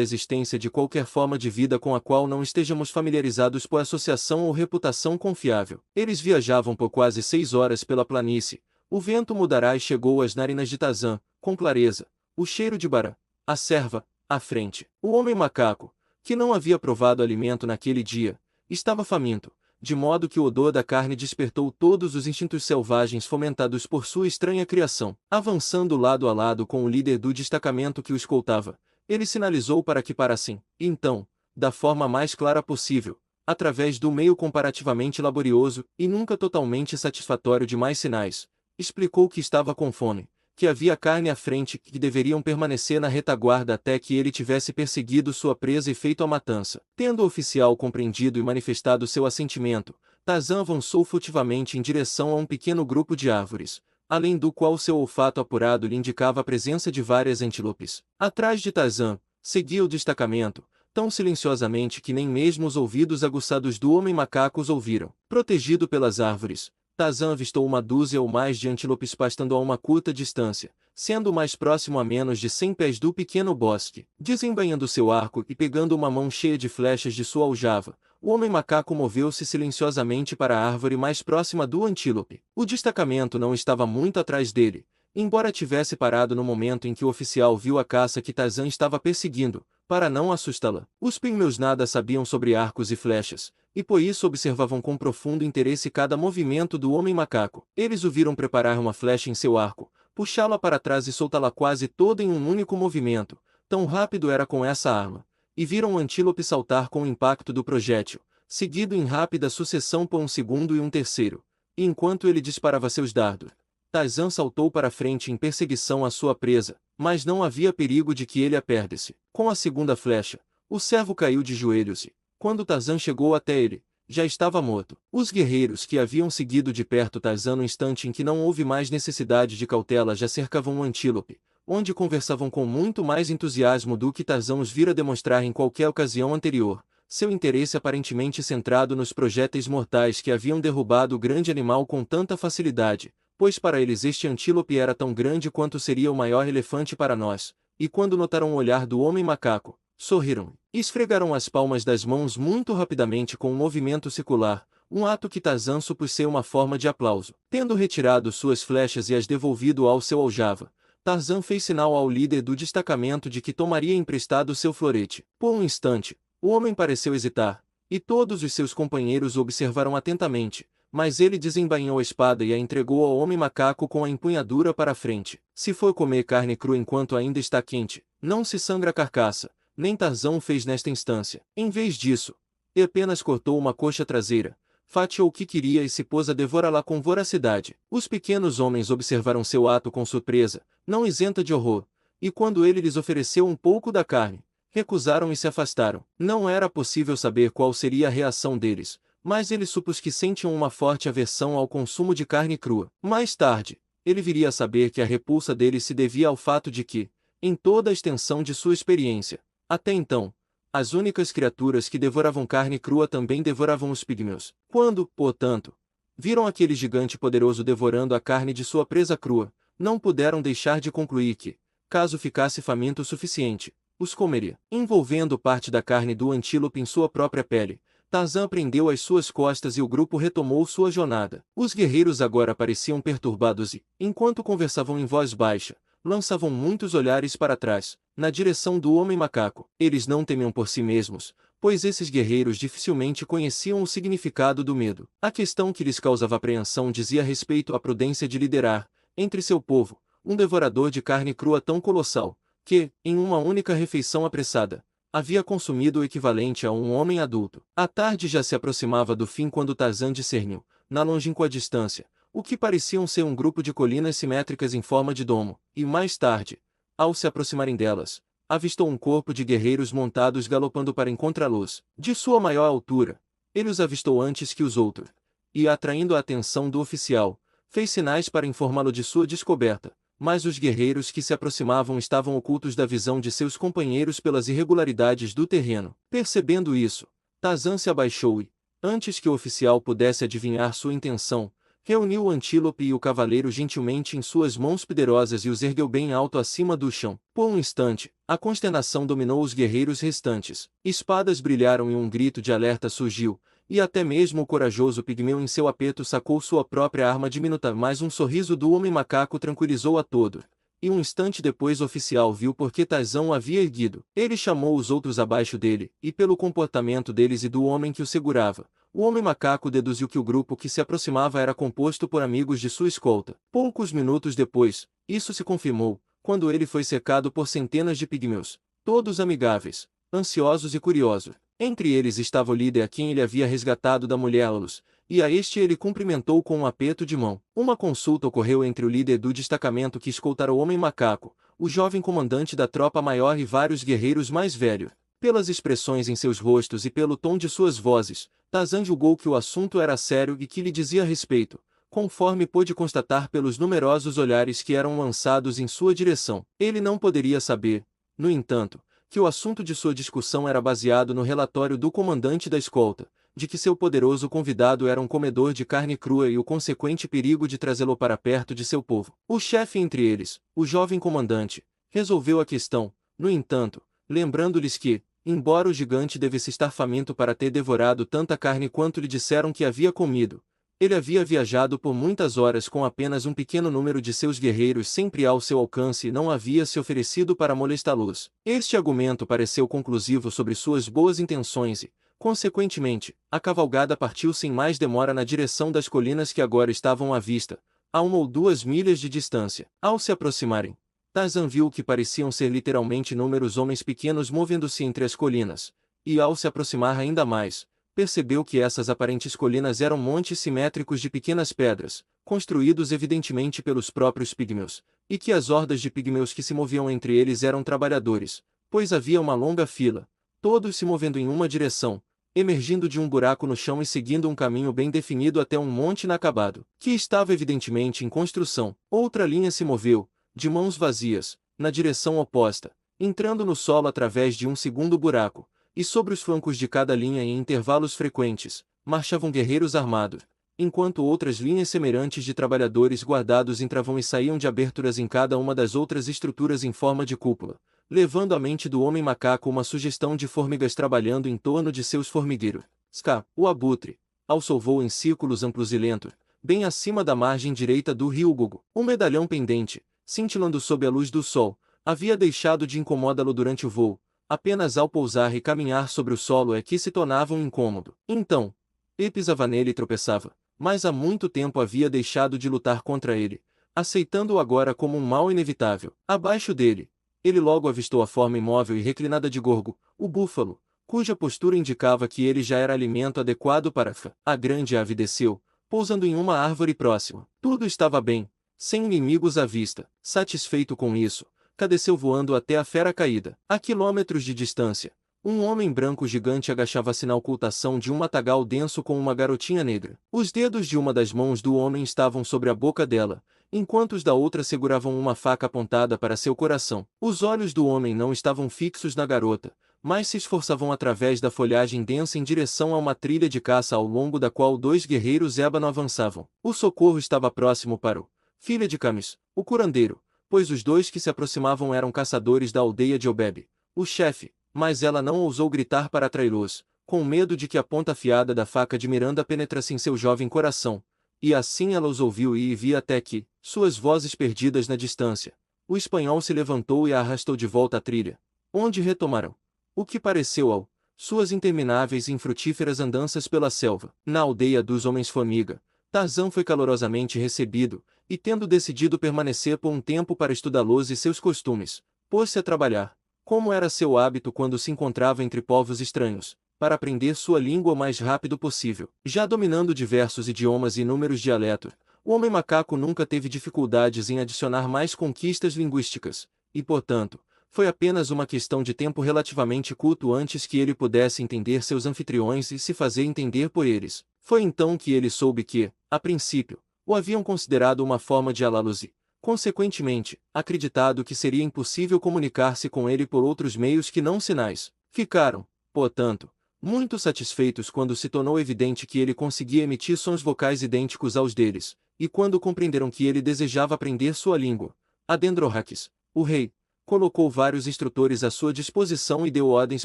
existência de qualquer forma de vida com a qual não estejamos familiarizados por associação ou reputação confiável. Eles viajavam por quase 6 horas pela planície. O vento mudará e chegou às narinas de Tarzan, com clareza, o cheiro de bara, a serva, à frente. O homem macaco, que não havia provado alimento naquele dia, estava faminto, de modo que o odor da carne despertou todos os instintos selvagens fomentados por sua estranha criação. Avançando lado a lado com o líder do destacamento que o escoltava, ele sinalizou para que parassem. Então, da forma mais clara possível, através do meio comparativamente laborioso e nunca totalmente satisfatório de mais sinais, explicou que estava com fome, que havia carne à frente e que deveriam permanecer na retaguarda até que ele tivesse perseguido sua presa e feito a matança. Tendo o oficial compreendido e manifestado seu assentimento, Tarzan avançou furtivamente em direção a um pequeno grupo de árvores, além do qual seu olfato apurado lhe indicava a presença de várias antílopes. Atrás de Tarzan, seguia o destacamento, tão silenciosamente que nem mesmo os ouvidos aguçados do homem macaco os ouviram. Protegido pelas árvores, Tarzan avistou uma dúzia ou mais de antílopes pastando a uma curta distância, sendo o mais próximo a menos de 100 pés do pequeno bosque. Desembainhando seu arco e pegando uma mão cheia de flechas de sua aljava, o homem macaco moveu-se silenciosamente para a árvore mais próxima do antílope. O destacamento não estava muito atrás dele, embora tivesse parado no momento em que o oficial viu a caça que Tarzan estava perseguindo, para não assustá-la. Os pigmeus nada sabiam sobre arcos e flechas, e por isso observavam com profundo interesse cada movimento do homem macaco. Eles o viram preparar uma flecha em seu arco, puxá-la para trás e soltá-la quase toda em um único movimento, tão rápido era com essa arma, e viram o antílope saltar com o impacto do projétil, seguido em rápida sucessão por um segundo e um terceiro, e enquanto ele disparava seus dardos, Tarzan saltou para frente em perseguição à sua presa, mas não havia perigo de que ele a perdesse. Com a segunda flecha, o servo caiu de joelhos e, quando Tarzan chegou até ele, já estava morto. Os guerreiros que haviam seguido de perto Tarzan no instante em que não houve mais necessidade de cautela já cercavam o antílope, onde conversavam com muito mais entusiasmo do que Tarzan os vira demonstrar em qualquer ocasião anterior, seu interesse aparentemente centrado nos projéteis mortais que haviam derrubado o grande animal com tanta facilidade, pois para eles este antílope era tão grande quanto seria o maior elefante para nós, e quando notaram o olhar do homem macaco, sorriram, e esfregaram as palmas das mãos muito rapidamente com um movimento circular, um ato que Tarzan supôs ser uma forma de aplauso. Tendo retirado suas flechas e as devolvido ao seu aljava, Tarzan fez sinal ao líder do destacamento de que tomaria emprestado seu florete. Por um instante, o homem pareceu hesitar, e todos os seus companheiros o observaram atentamente, mas ele desembainhou a espada e a entregou ao homem macaco com a empunhadura para a frente. Se for comer carne crua enquanto ainda está quente, não se sangra a carcaça, nem Tarzan o fez nesta instância. Em vez disso, ele apenas cortou uma coxa traseira, fatiou o que queria e se pôs a devorá-la com voracidade. Os pequenos homens observaram seu ato com surpresa, não isenta de horror, e quando ele lhes ofereceu um pouco da carne, recusaram e se afastaram. Não era possível saber qual seria a reação deles, mas ele supôs que sentiam uma forte aversão ao consumo de carne crua. Mais tarde, ele viria a saber que a repulsa deles se devia ao fato de que, em toda a extensão de sua experiência, até então, as únicas criaturas que devoravam carne crua também devoravam os pigmeus. Quando, portanto, viram aquele gigante poderoso devorando a carne de sua presa crua, não puderam deixar de concluir que, caso ficasse faminto o suficiente, os comeria. Envolvendo parte da carne do antílope em sua própria pele, Tarzan prendeu as suas costas e o grupo retomou sua jornada. Os guerreiros agora pareciam perturbados e, enquanto conversavam em voz baixa, lançavam muitos olhares para trás, na direção do homem macaco. Eles não temiam por si mesmos, pois esses guerreiros dificilmente conheciam o significado do medo. A questão que lhes causava apreensão dizia respeito à prudência de liderar, entre seu povo, um devorador de carne crua tão colossal, que, em uma única refeição apressada, havia consumido o equivalente a um homem adulto. A tarde já se aproximava do fim quando Tarzan discerniu, na longínqua distância, o que pareciam ser um grupo de colinas simétricas em forma de domo, e mais tarde, ao se aproximarem delas, avistou um corpo de guerreiros montados galopando para encontrá-los. De sua maior altura, ele os avistou antes que os outros, e, atraindo a atenção do oficial, fez sinais para informá-lo de sua descoberta. Mas os guerreiros que se aproximavam estavam ocultos da visão de seus companheiros pelas irregularidades do terreno. Percebendo isso, Tarzan se abaixou e, antes que o oficial pudesse adivinhar sua intenção, reuniu o antílope e o cavaleiro gentilmente em suas mãos poderosas e os ergueu bem alto acima do chão. Por um instante, a consternação dominou os guerreiros restantes. Espadas brilharam e um grito de alerta surgiu, e até mesmo o corajoso pigmeu em seu apeto sacou sua própria arma diminuta, mas um sorriso do homem macaco tranquilizou a todos. E um instante depois o oficial viu por que Tarzan o havia erguido. Ele chamou os outros abaixo dele, e pelo comportamento deles e do homem que o segurava, o homem macaco deduziu que o grupo que se aproximava era composto por amigos de sua escolta. Poucos minutos depois, isso se confirmou, quando ele foi cercado por centenas de pigmeus, todos amigáveis, ansiosos e curiosos. Entre eles estava o líder a quem ele havia resgatado da mulher Alus, e a este ele cumprimentou com um aperto de mão. Uma consulta ocorreu entre o líder do destacamento que escoltara o homem macaco, o jovem comandante da tropa maior e vários guerreiros mais velhos. Pelas expressões em seus rostos e pelo tom de suas vozes, Tarzan julgou que o assunto era sério e que lhe dizia respeito, conforme pôde constatar pelos numerosos olhares que eram lançados em sua direção. Ele não poderia saber, no entanto, que o assunto de sua discussão era baseado no relatório do comandante da escolta, de que seu poderoso convidado era um comedor de carne crua e o consequente perigo de trazê-lo para perto de seu povo. O chefe entre eles, o jovem comandante, resolveu a questão, no entanto, lembrando-lhes que, embora o gigante devesse estar faminto para ter devorado tanta carne quanto lhe disseram que havia comido, ele havia viajado por muitas horas com apenas um pequeno número de seus guerreiros sempre ao seu alcance e não havia se oferecido para molestá-los. Este argumento pareceu conclusivo sobre suas boas intenções e, consequentemente, a cavalgada partiu sem mais demora na direção das colinas que agora estavam à vista, a 1 ou 2 milhas de distância. Ao se aproximarem, Tarzan viu que pareciam ser literalmente inúmeros homens pequenos movendo-se entre as colinas, e ao se aproximar ainda mais, percebeu que essas aparentes colinas eram montes simétricos de pequenas pedras, construídos evidentemente pelos próprios pigmeus, e que as hordas de pigmeus que se moviam entre eles eram trabalhadores, pois havia uma longa fila, todos se movendo em uma direção, emergindo de um buraco no chão e seguindo um caminho bem definido até um monte inacabado, que estava evidentemente em construção. Outra linha se moveu, de mãos vazias, na direção oposta, entrando no solo através de um segundo buraco, e sobre os flancos de cada linha em intervalos frequentes, marchavam guerreiros armados, enquanto outras linhas semelhantes de trabalhadores guardados entravam e saíam de aberturas em cada uma das outras estruturas em forma de cúpula, levando à mente do homem macaco uma sugestão de formigas trabalhando em torno de seus formigueiros. Ska, o abutre, alçou voo em círculos amplos e lentos, bem acima da margem direita do rio Gugu. Um medalhão pendente, cintilando sob a luz do sol, havia deixado de incomodá-lo durante o voo. Apenas ao pousar e caminhar sobre o solo é que se tornava um incômodo. Então, ele pisava nele e tropeçava, mas há muito tempo havia deixado de lutar contra ele, aceitando-o agora como um mal inevitável. Abaixo dele, ele logo avistou a forma imóvel e reclinada de Gorgo, o búfalo, cuja postura indicava que ele já era alimento adequado para a grande ave desceu, pousando em uma árvore próxima. Tudo estava bem, sem inimigos à vista. Satisfeito com isso, desceu voando até a fera caída. A quilômetros de distância, um homem branco gigante agachava-se na ocultação de um matagal denso com uma garotinha negra. Os dedos de uma das mãos do homem estavam sobre a boca dela, enquanto os da outra seguravam uma faca apontada para seu coração. Os olhos do homem não estavam fixos na garota, mas se esforçavam através da folhagem densa em direção a uma trilha de caça ao longo da qual 2 guerreiros ébano avançavam. O socorro estava próximo para o filho de Camis, o curandeiro, pois os 2 que se aproximavam eram caçadores da aldeia de Obebe, o chefe, mas ela não ousou gritar para atraí-los, com medo de que a ponta afiada da faca de Miranda penetrasse em seu jovem coração, e assim ela os ouviu e via até que, suas vozes perdidas na distância, o espanhol se levantou e a arrastou de volta à trilha, onde retomaram, o que pareceu ao, suas intermináveis e infrutíferas andanças pela selva. Na aldeia dos Homens-Formiga, Tarzan foi calorosamente recebido, e tendo decidido permanecer por um tempo para estudá-los e seus costumes, pôs-se a trabalhar, como era seu hábito quando se encontrava entre povos estranhos, para aprender sua língua o mais rápido possível. Já dominando diversos idiomas e inúmeros dialetos, o homem macaco nunca teve dificuldades em adicionar mais conquistas linguísticas, e portanto, foi apenas uma questão de tempo relativamente curto antes que ele pudesse entender seus anfitriões e se fazer entender por eles. Foi então que ele soube que, a princípio, o haviam considerado uma forma de alá-los e, consequentemente, acreditado que seria impossível comunicar-se com ele por outros meios que não sinais. Ficaram, portanto, muito satisfeitos quando se tornou evidente que ele conseguia emitir sons vocais idênticos aos deles, e quando compreenderam que ele desejava aprender sua língua. Adendrohaques, o rei, colocou vários instrutores à sua disposição e deu ordens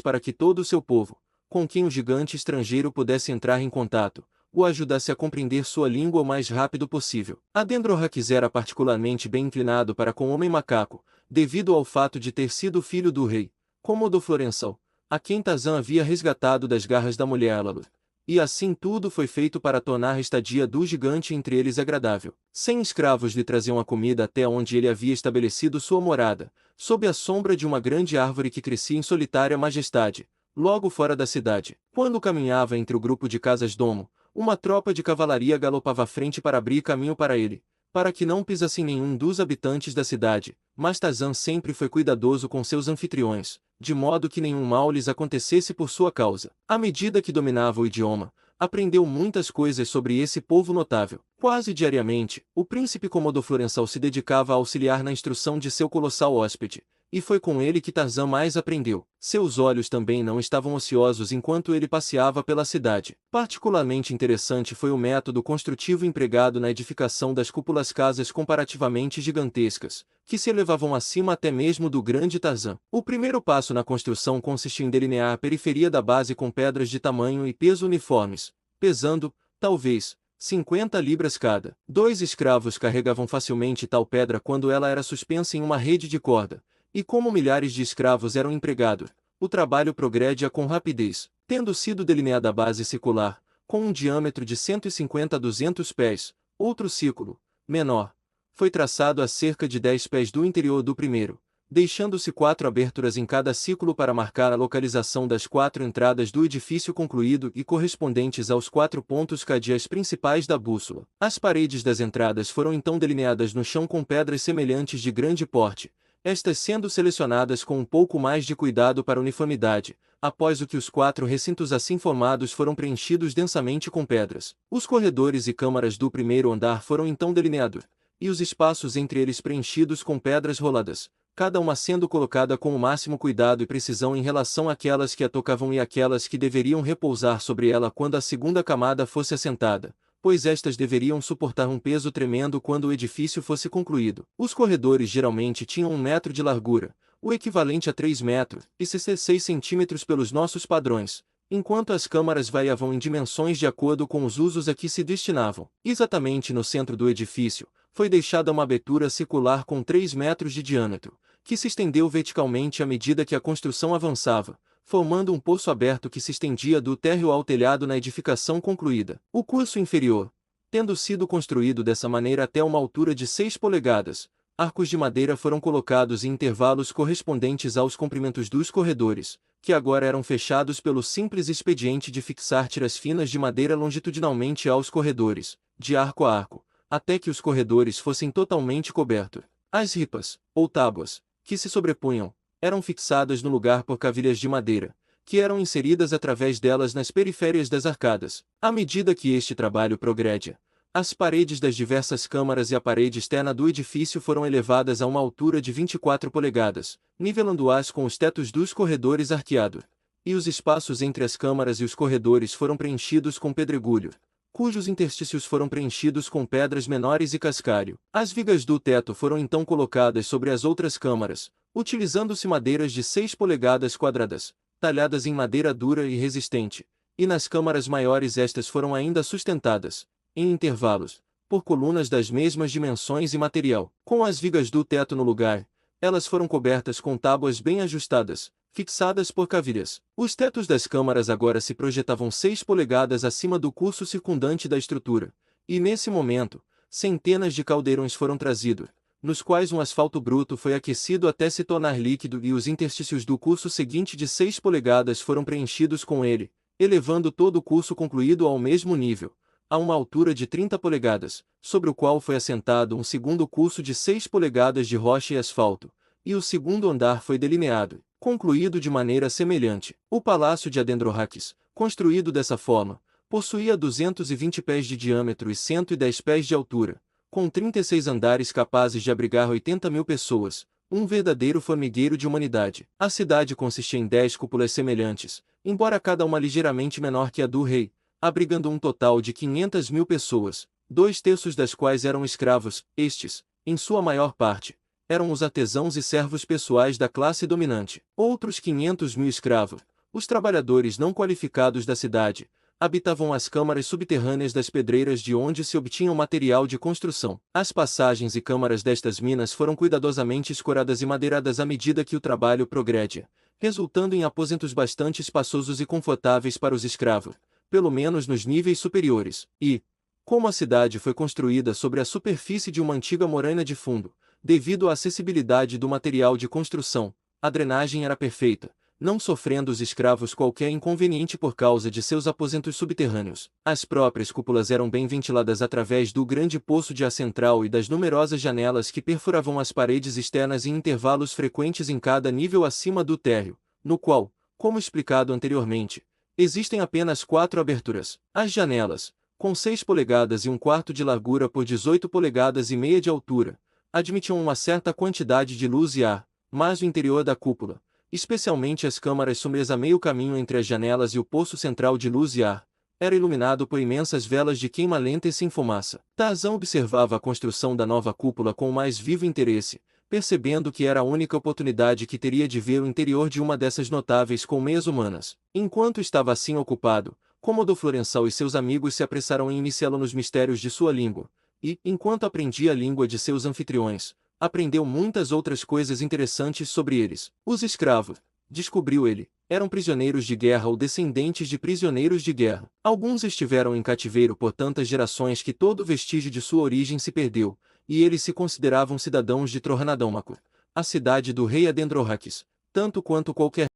para que todo o seu povo, com quem o gigante estrangeiro pudesse entrar em contato, o ajudasse a compreender sua língua o mais rápido possível. Adendrohaques era particularmente bem inclinado para com o homem macaco, devido ao fato de ter sido filho do rei, Cômodo Florençal, a quem Tarzan havia resgatado das garras da mulher Alalu. E assim tudo foi feito para tornar a estadia do gigante entre eles agradável. 100 escravos lhe traziam a comida até onde ele havia estabelecido sua morada, sob a sombra de uma grande árvore que crescia em solitária majestade, logo fora da cidade. Quando caminhava entre o grupo de casas-domo, uma tropa de cavalaria galopava à frente para abrir caminho para ele, para que não pisasse nenhum dos habitantes da cidade, mas Tarzan sempre foi cuidadoso com seus anfitriões, de modo que nenhum mal lhes acontecesse por sua causa. À medida que dominava o idioma, aprendeu muitas coisas sobre esse povo notável. Quase diariamente, o príncipe Cômodo Florençal se dedicava a auxiliar na instrução de seu colossal hóspede, e foi com ele que Tarzan mais aprendeu. Seus olhos também não estavam ociosos enquanto ele passeava pela cidade. Particularmente interessante foi o método construtivo empregado na edificação das cúpulas casas comparativamente gigantescas, que se elevavam acima até mesmo do grande Tarzan. O primeiro passo na construção consistia em delinear a periferia da base com pedras de tamanho e peso uniformes, pesando, talvez, 50 libras cada. 2 escravos carregavam facilmente tal pedra quando ela era suspensa em uma rede de corda, e como milhares de escravos eram empregados, o trabalho progredia com rapidez. Tendo sido delineada a base circular, com um diâmetro de 150 a 200 pés, outro círculo, menor, foi traçado a cerca de 10 pés do interior do primeiro, deixando-se 4 aberturas em cada círculo para marcar a localização das 4 entradas do edifício concluído e correspondentes aos 4 pontos cardeais principais da bússola. As paredes das entradas foram então delineadas no chão com pedras semelhantes de grande porte, estas sendo selecionadas com um pouco mais de cuidado para uniformidade, após o que os 4 recintos assim formados foram preenchidos densamente com pedras. Os corredores e câmaras do primeiro andar foram então delineados, e os espaços entre eles preenchidos com pedras roladas, cada uma sendo colocada com o máximo cuidado e precisão em relação àquelas que a tocavam e àquelas que deveriam repousar sobre ela quando a segunda camada fosse assentada, pois estas deveriam suportar um peso tremendo quando o edifício fosse concluído. Os corredores geralmente tinham 1 metro de largura, o equivalente a 3 metros e 6 centímetros pelos nossos padrões, enquanto as câmaras variavam em dimensões de acordo com os usos a que se destinavam. Exatamente no centro do edifício, foi deixada uma abertura circular com 3 metros de diâmetro, que se estendeu verticalmente à medida que a construção avançava, formando um poço aberto que se estendia do térreo ao telhado na edificação concluída. O curso inferior, tendo sido construído dessa maneira até uma altura de 6 polegadas, arcos de madeira foram colocados em intervalos correspondentes aos comprimentos dos corredores, que agora eram fechados pelo simples expediente de fixar tiras finas de madeira longitudinalmente aos corredores, de arco a arco, até que os corredores fossem totalmente cobertos. As ripas, ou tábuas, que se sobrepunham, eram fixadas no lugar por cavilhas de madeira, que eram inseridas através delas nas periférias das arcadas. À medida que este trabalho progredia, as paredes das diversas câmaras e a parede externa do edifício foram elevadas a uma altura de 24 polegadas, nivelando-as com os tetos dos corredores arqueados, e os espaços entre as câmaras e os corredores foram preenchidos com pedregulho, cujos interstícios foram preenchidos com pedras menores e cascalho. As vigas do teto foram então colocadas sobre as outras câmaras, utilizando-se madeiras de 6 polegadas quadradas, talhadas em madeira dura e resistente, e nas câmaras maiores estas foram ainda sustentadas, em intervalos, por colunas das mesmas dimensões e material. Com as vigas do teto no lugar, elas foram cobertas com tábuas bem ajustadas, fixadas por cavilhas. Os tetos das câmaras agora se projetavam 6 polegadas acima do curso circundante da estrutura, e nesse momento, centenas de caldeirões foram trazidos, nos quais um asfalto bruto foi aquecido até se tornar líquido e os interstícios do curso seguinte de 6 polegadas foram preenchidos com ele, elevando todo o curso concluído ao mesmo nível, a uma altura de 30 polegadas, sobre o qual foi assentado um segundo curso de 6 polegadas de rocha e asfalto, e o segundo andar foi delineado, concluído de maneira semelhante. O Palácio de Adendrohaques, construído dessa forma, possuía 220 pés de diâmetro e 110 pés de altura, com 36 andares capazes de abrigar 80.000 pessoas, um verdadeiro formigueiro de humanidade. A cidade consistia em 10 cúpulas semelhantes, embora cada uma ligeiramente menor que a do rei, abrigando um total de 500.000 pessoas, 2/3 das quais eram escravos. Estes, em sua maior parte, eram os artesãos e servos pessoais da classe dominante. Outros 500.000 escravos, os trabalhadores não qualificados da cidade, habitavam as câmaras subterrâneas das pedreiras de onde se obtinha o material de construção. As passagens e câmaras destas minas foram cuidadosamente escoradas e madeiradas à medida que o trabalho progredia, resultando em aposentos bastante espaçosos e confortáveis para os escravos, pelo menos nos níveis superiores. E, como a cidade foi construída sobre a superfície de uma antiga moraina de fundo, devido à acessibilidade do material de construção, a drenagem era perfeita, não sofrendo os escravos qualquer inconveniente por causa de seus aposentos subterrâneos. As próprias cúpulas eram bem ventiladas através do grande poço de ar central e das numerosas janelas que perfuravam as paredes externas em intervalos frequentes em cada nível acima do térreo, no qual, como explicado anteriormente, existem apenas 4 aberturas. As janelas, com 6 polegadas e 1/4 de largura por 18 polegadas e meia de altura, admitiam uma certa quantidade de luz e ar, mas o interior da cúpula, especialmente as câmaras sombras a meio caminho entre as janelas e o poço central de luz e ar, era iluminado por imensas velas de queima lenta e sem fumaça. Tarzan observava a construção da nova cúpula com o mais vivo interesse, percebendo que era a única oportunidade que teria de ver o interior de uma dessas notáveis colmeias humanas. Enquanto estava assim ocupado, Cômodo Florençal e seus amigos se apressaram em iniciá-lo nos mistérios de sua língua, e, enquanto aprendia a língua de seus anfitriões, aprendeu muitas outras coisas interessantes sobre eles. Os escravos, descobriu ele, eram prisioneiros de guerra ou descendentes de prisioneiros de guerra. Alguns estiveram em cativeiro por tantas gerações que todo vestígio de sua origem se perdeu, e eles se consideravam cidadãos de Tornadômaco, a cidade do rei Adendrohaques, tanto quanto qualquer